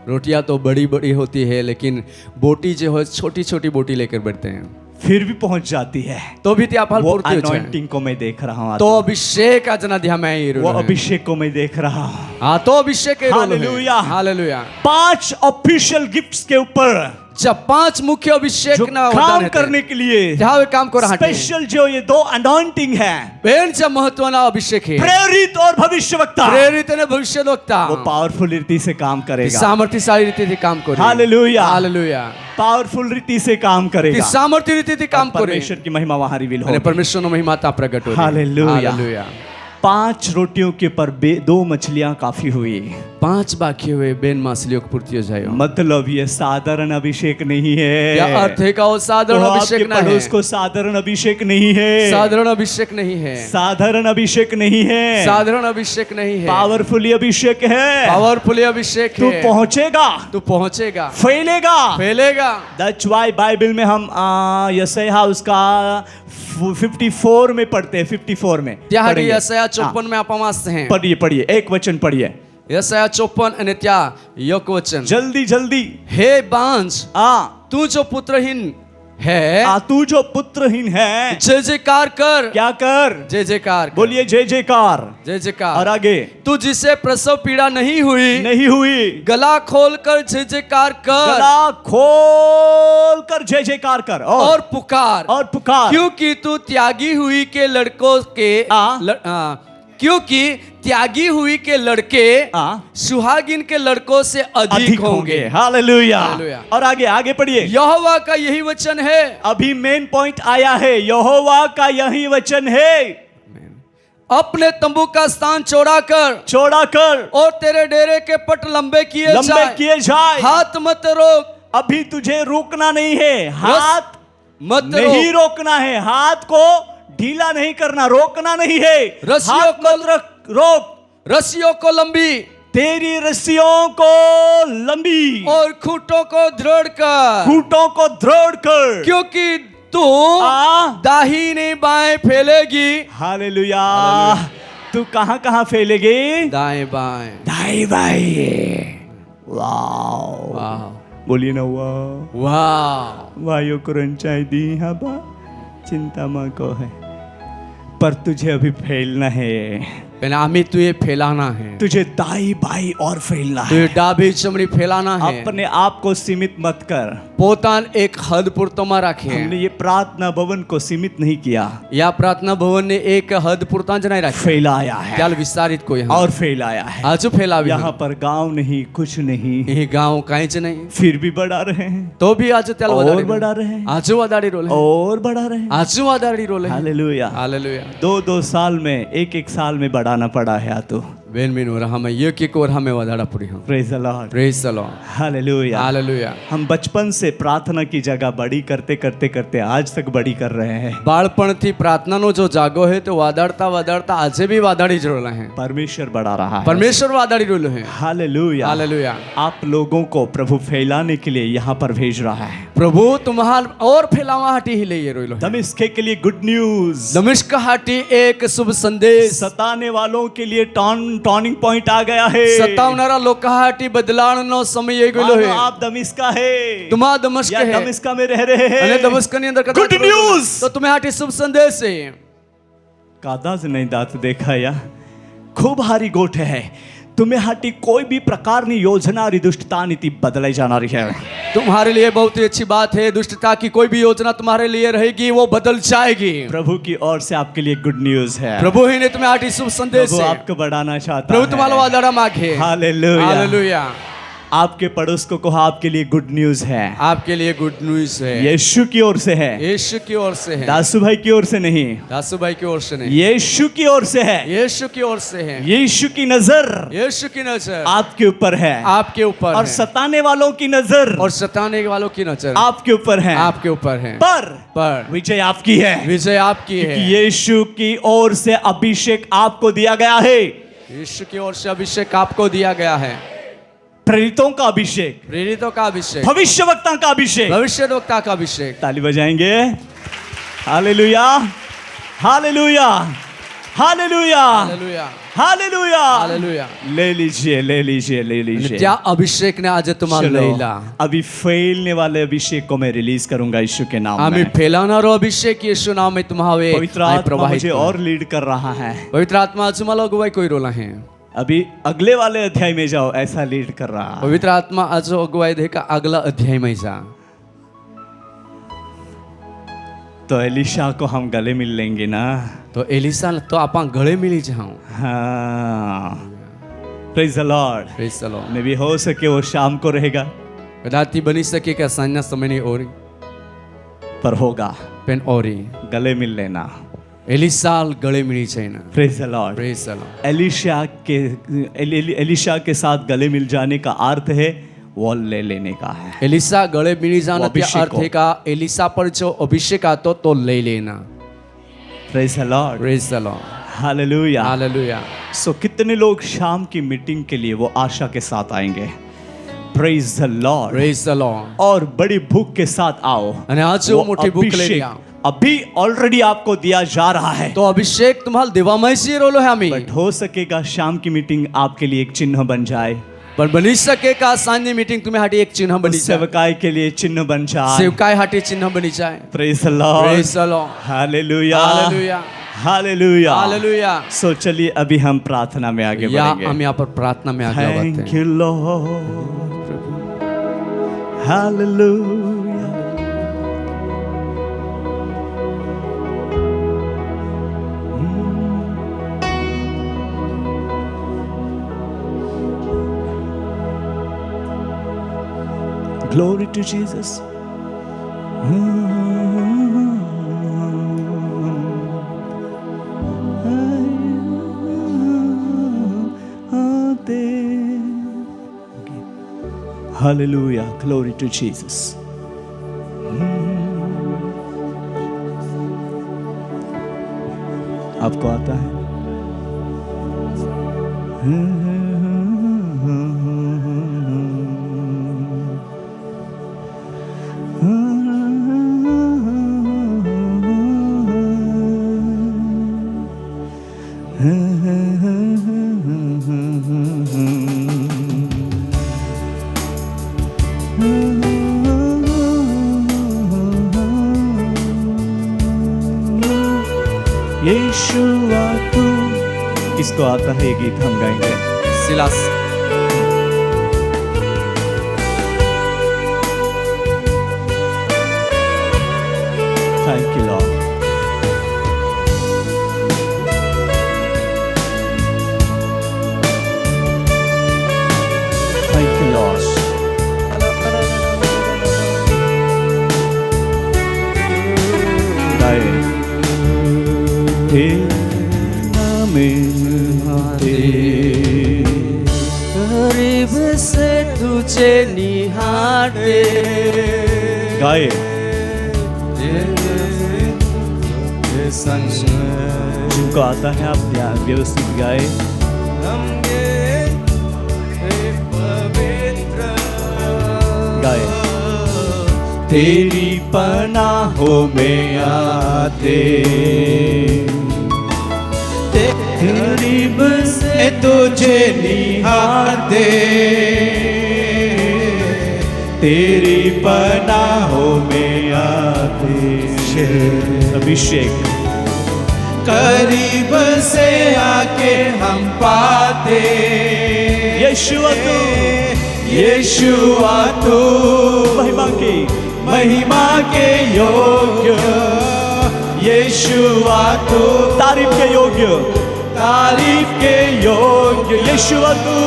रोटियां तो बड़ी बड़ी होती है लेकिन बोटी जो है छोटी छोटी बोटी लेकर बैठते हैं, फिर भी पहुंच जाती है। तो भी त्या फल वो पूर्ति हो जाए। अनॉइंटिंग को मैं देख रहा हूँ। तो अभिषेक आजना ध्या में ही वो अभिषेक को मैं देख रहा हूँ। हाँ, तो अभिषेक है। हालेलुया। हालेलुया। 5 ऑफिशियल गिफ्ट्स के ऊपर जब 5 मुख्य अभिषेक जो ना काम करने के लिए जहाँ वे काम को रहा स्पेशल जो ये 2 अनॉइंटिंग है, बेन जब महत्वना अभिषेक है, प्रेरित और भविष्यवक्ता, प्रेरित ने भविष्यद्वक्ता, वो पावरफुल रीति से काम करेगा। सामर्थ्यशाली रीति से काम करेगा। हालेलुया। हालेलुया। पावरफुल रीति से काम करेगा। सामर्थ्य रीति से काम करेगा। परमेश्वर की महिमा वहां रिवील અને होगी। પરમેશ્વરનો મહિમા પ્રગટ હોય। हालेलुया। हालेलुया। 5 रोटियों के पर 2 मछलियां काफी हुई। 5 बाकी हुए बेन मासलियों को पूर्ति हो जाए। मतलब ये साधारण अभिषेक नहीं है। क्या अर्थ है का वो साधारण तो अभिषेक आपके ना है। पड़ोस को साधारण अभिषेक नहीं है। साधारण अभिषेक नहीं है। साधारण अभिषेक नहीं है। साधारण अभिषेक नहीं है। पावरफुल अभिषेक है। पावरफुल अभिषेक तू है। पहुंचेगा, तू पहुंचेगा, फैलेगा, फैलेगा। दैट्स व्हाई बाइबल में हम यशायाह उसका 54 में पढ़ते हैं। 54 में ત્યાં पढ़ेंगे। यशायाह 54 में आप वाचते हैं। पढ़िए पढ़िए, एक वचन पढ़िए यशायाह 54 અને ત્યાં એક વચન, जल्दी जल्दी। हे बांझ, आ तू जो पुत्रहीन है, तू जो पुत्रहीन है, जय जयकार कर। क्या कर? जय जयकार कर। बोलिए जय जयकार। जय जयकार। और आगे, तू जिसे प्रसव पीड़ा नहीं हुई, नहीं हुई, गला खोल कर जय जयकार कर। गला खोल कर जय जयकार कर और पुकार, और पुकार। क्योंकि तू त्यागी हुई के लड़कों के क्योंकि त्यागी हुई के लड़के सुहागिन के लड़कों से अधिक होंगे। हालेलुया। हालेलुया। और आगे आगे पढ़िए। यहोवा का यही वचन है। अभी मेन पॉइंट आया है, यहोवा का यही वचन है। अपने तंबू का स्थान चौड़ा कर और तेरे डेरे के पट लंबे किए जाए। हाथ मत रोक। अभी तुझे रोकना नहीं है, हाथ मत नहीं रोकना है, हाथ को ढीला नहीं करना, रोकना नहीं है। रस्सियों को रोक, रस्सियों को लंबी, तेरी रस्सियों को लंबी और खूंटों को दृढ़ कर, खूंटों को दृढ़ कर, क्योंकि तू दाहिने बाएं फैलेगी। हालेलुया। तू कहां कहां फैलेगी? दाएं बाएं, दाएं बाएं। वाह वाह, बोलिए ना वाह। वाह। वायु को रंचाई दी हवा, चिंता मां को है, पर तुझे अभी फैलना है। पण आम्ही तुझे फैलाना है, तुझे दाई बाई और फैलना है। तुझे डाबी चमड़ी फैलाना है। अपने आप को सीमित मत कर। પોતાને એક હદ પૂરતોમાં રાખે। हमने ये प्रार्थना भवन को सीमित नहीं किया, या प्रार्थना भवनને એક હદ પૂરતા જ નહીં રાખ્યું, फैलाया है त्याल विस्तारित कोई हाँ और फैलाया है। આજુ ફેલાવી। यहाँ पर गांव नहीं, कुछ नहीं, એ ગાંવ કાંઈ જ નહીં, फिर भी बढ़ा रहे हैं, તો બી આજુ त्याल और વધારી बढ़ा रहे हैं, આજુ વધારી રોલે, और बढ़ा रहे हैं। આજુ વધારી રોલે। हालेलुया। हालेलुया। 2-2 साल में, एक साल में बढ़ाना पड़ा है तो। બેન બેન ઓર હમે એક ઓર હમે વધારા પડી હા। Praise the Lord. Praise the Lord. Hallelujah. Hallelujah. हम बचपन से प्रार्थना की जगह बड़ी करते करते करते आज तक बड़ी कर रहे हैं। બાળપણથી પ્રાર્થનાનો જો જાગો હે તો વાદાડતા વાદાડતા આજે બી વાદાડી જ રોલા હે। परमेश्वर बढ़ा रहा है। પરમેશ્વર વાદાડી રોલો હે। हालेलुया। हालेलुया। आप लोगों को प्रभु फैलाने के लिए यहाँ पर भेज रहा है। પ્રભુ तुम्हार और ફેલાવા હાટી હી લઈએ રોલો હે। दमिश्क के लिए गुड न्यूज, દમિશ્ક હાટી એક શુભ સંદેશ, सताने वालों के लिए टर्निंग पॉइंट आ गया है। સતાવનારા લોકો હાટી બદલાણનો સમય આવી ગયો मानो હે। आप दमिश्क का है तुम्हा દમસ્ક या હે दमिश्क में रह रहे हैं, અને દમસ્કની અંદર કદાચ Good news! તો तुम्हें હાટી શુભ સંદેશ છે। कादा से नहीं दात देखा या खूब हारी गोठ है तुम्हें हाटी कोई भी प्रकार की योजना और दुष्टता नीति बदलाई जाना रही है। तुम्हारे लिए बहुत ही अच्छी बात है, दुष्टता की कोई भी योजना तुम्हारे लिए रहेगी वो बदल जाएगी। प्रभु की ओर से आपके लिए गुड न्यूज है। प्रभु ही ने तुम्हें आटी शुभ संदेश प्रभु है। आपको बढ़ाना चाहता प्रभु है। तुम्हारा वादा मांगे। हालेलुया। हालेलुया। आपके पड़ोस को कहा आपके लिए गुड न्यूज है, आपके लिए गुड न्यूज है, यीशु की ओर से है, यीशु की ओर से है, दासू भाई की ओर से नहीं, दासू भाई की ओर से नहीं, यीशु की ओर से है। यीशु की ओर से है। यीशु की नजर यीशु की नजर आपके ऊपर है, आपके ऊपर और है। सताने वालों की नजर और सताने वालों की नजर आपके ऊपर है, आपके ऊपर है। पर विजय आपकी है, विजय आपकी है। यीशु की ओर से अभिषेक आपको दिया गया है। यीशु की ओर से अभिषेक आपको दिया गया है। प्रेरितों का अभिषेक, प्रेरितों का अभिषेक, भविष्यवक्ता का अभिषेक, भविष्यवक्ता का अभिषेक। ताली बजाएंगे। Hallelujah, hallelujah, hallelujah, hallelujah, hallelujah, hallelujah. ले लीजिए, ले लीजिए, ले लीजिए। त्या अभिषेक ने आज तुम्हाला चलो, लईला। अभी फैलने वाले अभिषेक को मैं रिलीज करूंगा यीशु के नाम आम्ही में। फैलानारो अभिषेक येशू नाम में तुम्हारे पवित्र आत्मा मुझे और लीड कर रहा है। पवित्र आत्मा आज तुम्हाला अगुवाई कोई रोला है। अभी अगले वाले अध्याय में जाओ, ऐसा लीड कर रहा है। पवित्र आत्मा आज अगुवाई दे का अगला अध्याय में जा। तो एलिशा को हम गले मिल लेंगे ना। तो एलिसा तो आपण गळे मिली जाऊं। हाँ, praise the Lord. Praise the Lord. मे भी हो सके वो शाम को रहेगा, कदाच बनी सके का साँझना समयनी ओरी पर होगा। पेन ओरी गले मिल लेना। एलिसा गळे मिली जाइना। Praise the Lord. Praise the Lord. Elisha के साथ गले मिल जाने का अर्थ है वो ले लेने का है। एलिसा गळे मिली जाना का अभिषेक अर्थ है का एलिसा पर जो अभिषेक आता तो ले लेना। Praise the Lord. Praise the Lord. Hallelujah, hallelujah. So कितने लोग शाम की मीटिंग के लिए वो आशा के साथ आएंगे? Praise the Lord. Praise the Lord. और बड़ी भूख के साथ आओ। અને आज वो मोठी भूख लेके आओ। अभी ऑलरेडी आपको दिया जा रहा है, तो अभिषेक तुम्हाला देवामयशी रोलो है आम्ही। बट हो सकेगा शाम की मीटिंग आपके लिए एक चिन्ह बन जाए। पण बनी सके का सांजनी मीटिंग तुम्ही हाटी एक चिन्ह बनी जाए। सेवकाई के लिए चिन्ह बन जाए। सेवकाई हाटी चिन्ह बनी जाए। Praise the Lord. Praise the Lord. Hallelujah, hallelujah, hallelujah, hallelujah. So चलिए अभी हम प्रार्थना में आगे या बढ़ेंगे। हम यहाँ पर प्रार्थना में आगे बढ़ते थैंक हैं। You Lord. Hallelujah. Glory to Jesus. Hallelujah. Glory to Jesus. आपको आता है? यीशुआ तू किसको आता है ये गीत हम गाएंगे? Silas. Thank you Lord. Thank you Lord. गाए करीब से तुझे निहारे, गाए जिनको आता है आप ध्यान व्यवस्थित गाए। गाए तेरी पनाहों में आते, करीब से तुझे निहारते, तेरी पनाहों में आते। अभिषेक करीब से आके हम पाते, यीशुआ तू, यीशुआ तू महिमा के योग्य, यीशुआ तू तारीफ के योग्य, तारीफ के योग्य, यीशुआ तू,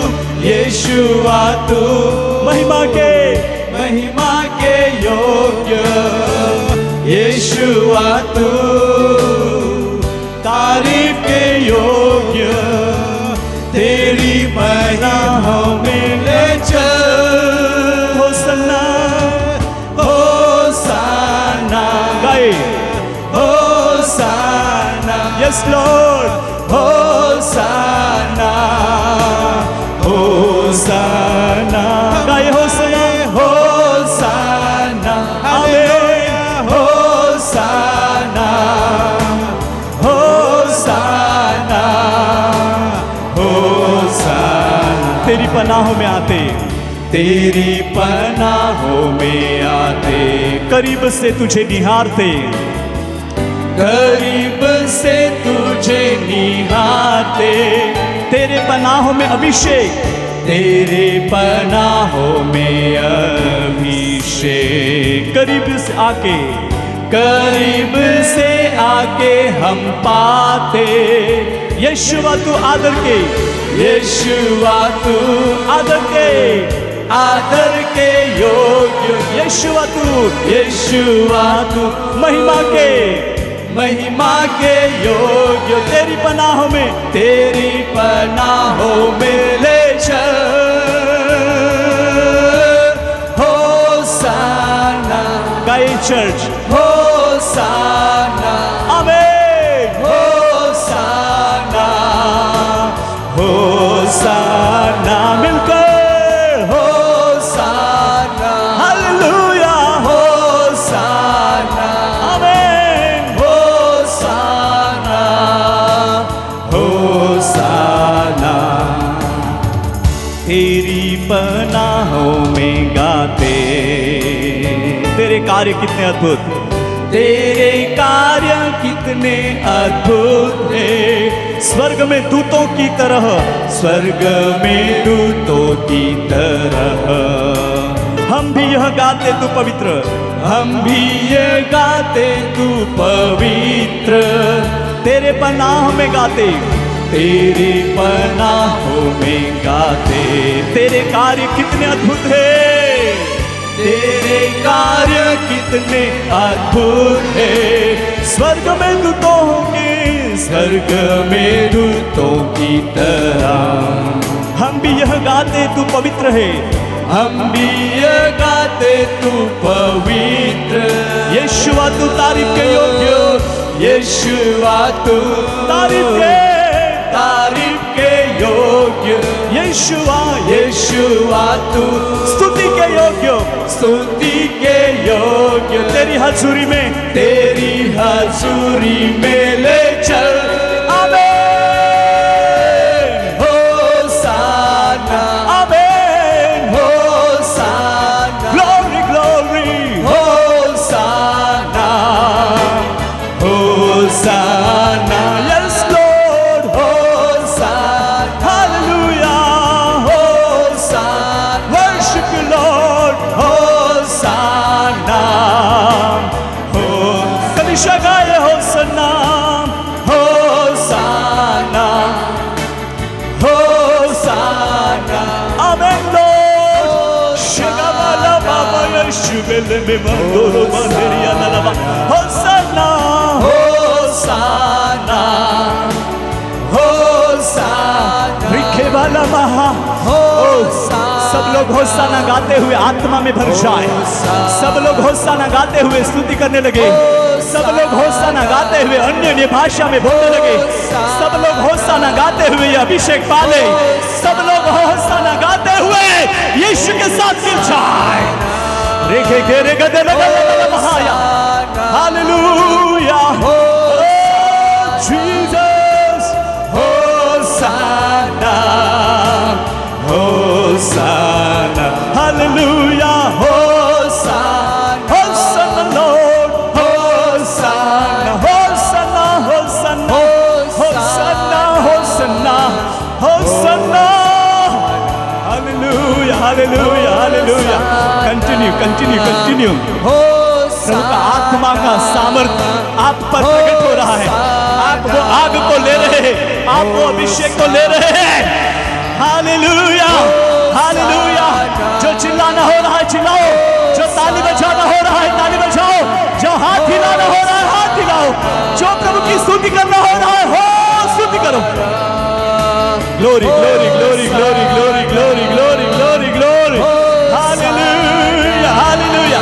यीशुआ तू महिमा के योग्य, यीशुआ तू तारीफ के योग्य, तेरी पनाहों में ले चल। होसन्ना होसाना गाए, होसाना, यस लॉर्ड, होसाना, होसाना गाए होसन्ना, होसाना, आमीन, होसाना, होसाना, होसाना। तेरी पनाहों में आते, तेरी पनाहों में आते, करीब से तुझे निहारते, करीब से तुझे निहारते, तेरे पनाहों में अभिषेक, तेरे पनाहों में अभिषेक, करीब से आके, करीब से आके हम पाते, यीशुआ तू आदर के, यीशुआ तू आदर के योग्य, यीशुआ तू यीशुआ तू महिमा के योग्य, तेरी पनाहों में, तेरी पनाहों में ले चल। होसाना गाए चर्च, होसाना, आमीन, होसाना, होसाना मिलकर, होसाना, हालेलुया, होसाना, आमीन, होसाना, होसाना। तेरी पनाहों में गाते, तेरे कार्य कितने अद्भुत, तेरे कार्य कितने अद्भुत हैं, स्वर्ग में दूतों की तरह, स्वर्ग में दूतों की तरह। हम भी यह गाते तू पवित्र, हम भी ये गाते तू पवित्र, तेरे पनाह में गाते, तेरी पनाहों में गाते, तेरे कार्य कितने अद्भुत है, तेरे कार्य कितने अद्भुत हैं, स्वर्ग में दूतों के, स्वर्ग में दूतों की तरह। हम भी यह गाते तू पवित्र है, हम भी ये गाते तू पवित्र, यीशुआ तू तारीफ के योग्य, यीशुआ तू तारीफ के योग्य, यीशुआ यीशुआ तू स्तुति के योग्य, स्तुति के योग्य, तेरी हजूरी में, तेरी हजूरी में ले चल। होसाना, आमीन, होसाना, ग्लोरी ग्लोरी, होसाना, होसाना, यस लॉर्ड, होसाना, हमेशा गाए होसन्ना होसाना होसाना। आमेन लॉर्ड। शिगाबाला बाबा यशुबेले में मंगोरो बंदरिया नलबा होसन्ना होसाना होसाना। रिखे वाला महा सब लोग होसाना गाते हुए आत्मा में भर जाए। सब लोग होसाना गाते हुए स्तुति करने लगे। सब लोग होसाना गाते हुए अन्य भाषा में बोलने लगे। सब लोग होसाना गाते हुए अभिषेक पाले। सब लोग होसाना गाते हुए यीशु के साथ मिल जाए। रेखे घेरे गदे लगा महाया। Hallelujah Jesus hosanna hosanna. Hallelujah hosanna hosanna Lord hosanna hosanna hosanna hosanna hosanna hosanna. Hallelujah hallelujah hallelujah. Continue continue continue. प्रभु का आत्मा का सामर्थ्य आप पर प्रकट हो रहा है। आप वो आग को ले रहे हैं। आप वो अभिषेक को ले रहे हैं। Hallelujah hallelujah. जो चिल्लाना हो रहा है चिल्लाओ। जो ताली बजाना हो रहा है ताली बजाओ। जो हाथ हिलाना हो रहा है हाथ हिलाओ। जो प्रभु की स्तुति करना हो रहा है हो स्तुति करो। Glory glory glory glory glory glory glory glory glory. Hallelujah hallelujah.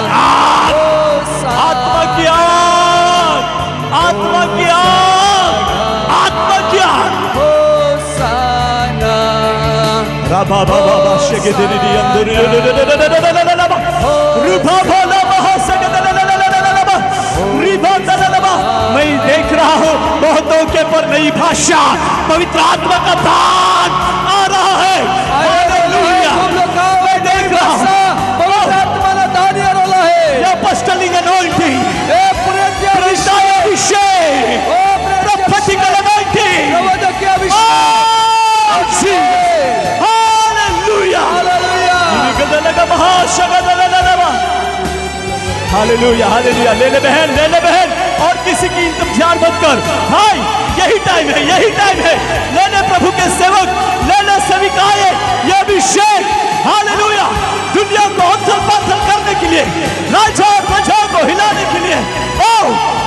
आत्मा की आग आत्मा की आग आत्मा की आग। राबा बाबा बाशे देरी अंदर रूपा भोला महासगे मैं देख रहा हूँ बहुतों के पर नई भाषा पवित्र आत्मा का दान आ रहा है। हालेलुया। मैं देख रहा हूँ पवित्र आत्मा का दान आ रहा है। ये apostolic anointing, प्रचार अभिषेक, prophetical anointing, हालेलुया हालेलुया। ले ले बहन और किसी की इंतजार मत कर भाई। यही टाइम है यही टाइम है। ले ले प्रभु के सेवक ले ले सेविकाएं ये अभिषेक। हालेलुया। दुनिया को उथल पाथल करने के लिए राजा और प्रजा को हिलाने के लिए ओ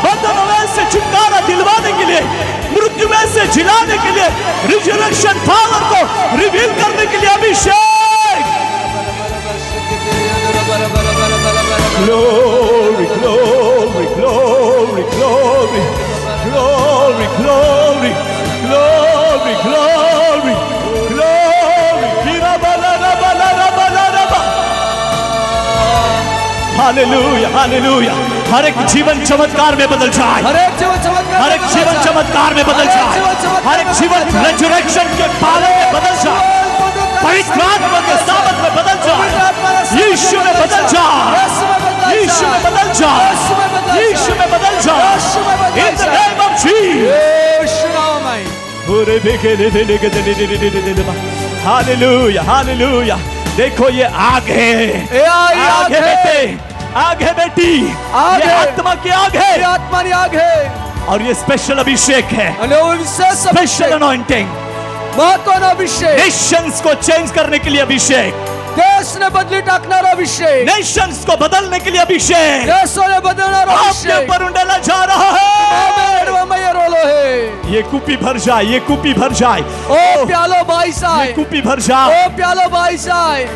बंधनों में से छुटकारा दिलवाने के लिए मृत्यु में से जिलाने के लिए रिजरेक्शन पावर को रिवील करने के लिए अभिषेक। Glory, glory, glory, glory, glory, glory, glory, glory, glory. Hallelujah, hallelujah. हर एक जीवन चमत्कार में बदल जाए। हर एक जीवन चमत्कार में बदल जाए। हर एक जीवन रेजरेक्शन के पालन में बदल जाए। पवित्र आत्मा के सामर्थ में बदल जाए। यीशु में बदल जाए। यीशु में बदल जाए। यीशु में बदल जाए। In the name of Jesus. Hallelujah hallelujah. देखो ये आग है। आग है बेटे आग है बेटी। ये आत्मा की आग है। आत्मा की आग है। और ये स्पेशल अभिषेक है। Special anointing. महत्वाचा अभिषेक। नेशंस को चेंज करने के लिए अभिषेक। देश ने बदली टाकणारा अभिषेक। नेशंस को बदलने के लिए अभिषेक। देशों ने बदलणारा अभिषेक आपके ऊपर उंडेला जा रहा है। ये कुपी भर जाए। ये कुपी भर जाए। ओ प्यालो भाई साहब। ये कुपी भर जाए। ओ प्यालो भाई साहब।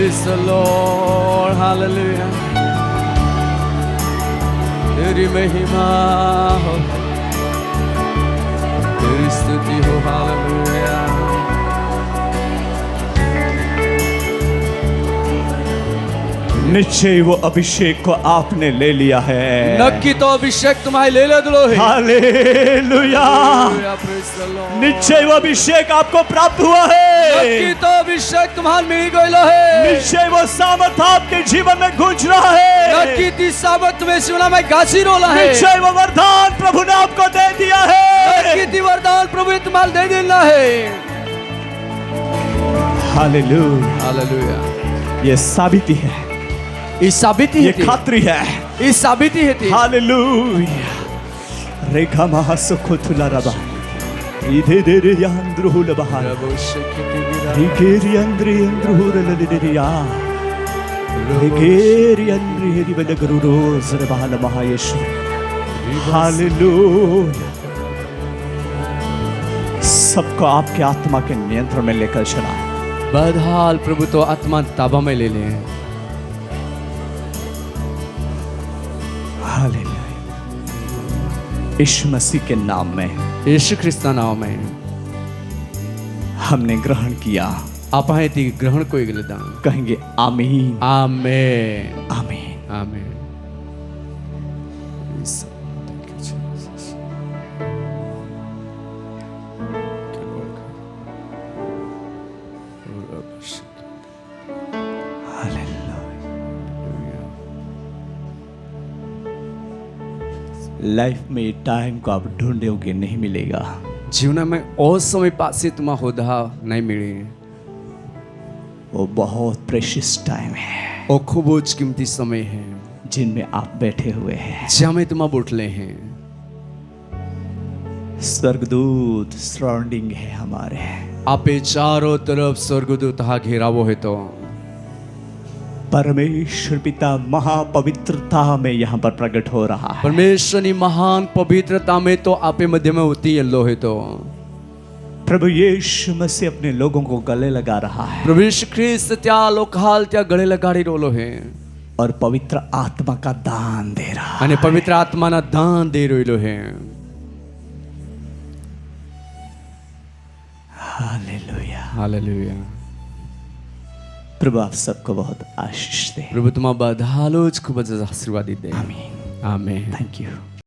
Praise the Lord, hallelujah. तेरी महिमा हो, तेरी स्तुति हो, हालेलुया। निश्चय वो अभिषेक को आपने ले लिया है। नक्की तो अभिषेक तुम्हारे ले लो है। हालेलुया। निश्चय वो अभिषेक आपको प्राप्त हुआ है। नक्की तो अभिषेक तुम्हारे मिल गयो है। निश्चय वो सामर्थ आपके जीवन में गूंज रहा है। नक्की ती सामर्थ तुम्हें शिवना में गाजी रोला है। निश्चय वो वरदान प्रभु ने आपको दे दिया है। नक्की ती वरदान प्रभु ने तुम्हारे दे देना है। हालेलुया। हालेलुया। ये साबिती है, ये साबिती ये है, खातरी है, ये साबिती है। हालेलुया। रेखा महासुखुतुला रबा इधे दे रे यांद्रुहुल बहार रिकेरी अंद्री अंद्रुहुल ललिरिया रिकेरी अंद्री हेरी बलगरुरो जरबाल महायशु। हालेलुया। सबको आपके आत्मा के नियंत्रण में लेकर चला। बदहाल प्रभु तो आत्मा ताबा में ले ले। हालेलुया। यीशु मसीह के नाम में, यीशु ख्रिस्त नाम में हमने ग्रहण किया। आप हैं ती ग्रहण को इगलदा कहेंगे आमीन, आमेन, आमीन, आमेन। लाइफ में टाइम को आप ढूंढोगे नहीं मिलेगा। जीवन में और समय पासे तुम होदा नहीं मिले। वो बहुत प्रेशियस टाइम है, वो खूब कीमती समय है जिनमें आप बैठे हुए हैं। जहाँ तुम बुटले हैं। स्वर्गदूत सराउंडिंग है हमारे। आपे चारों तरफ स्वर्गदूत घेरावो है। तो परमेश्वर पिता महापवित्रता में यहाँ पर प्रकट हो रहा है। परमेश्वर की महान पवित्रता में तो आपे मध्य में होती है। तो प्रभु यीशु मसीह अपने लोगों को गले लगा रहा है। प्रभु यीशु ख्रिस्त त्या लोकाल त्या गले लगाड़ी रोलो है और पवित्र आत्मा का दान दे रहा है। अने पवित्र आत्मा ना दान दे रोलो है। Hallelujah, hallelujah. प्रभु आप सबको बहुत आशीष दे। प्रभु तुम्हारा बधालोज खूब आशीर्वाद दे। आमीन, आमेन। Thank you.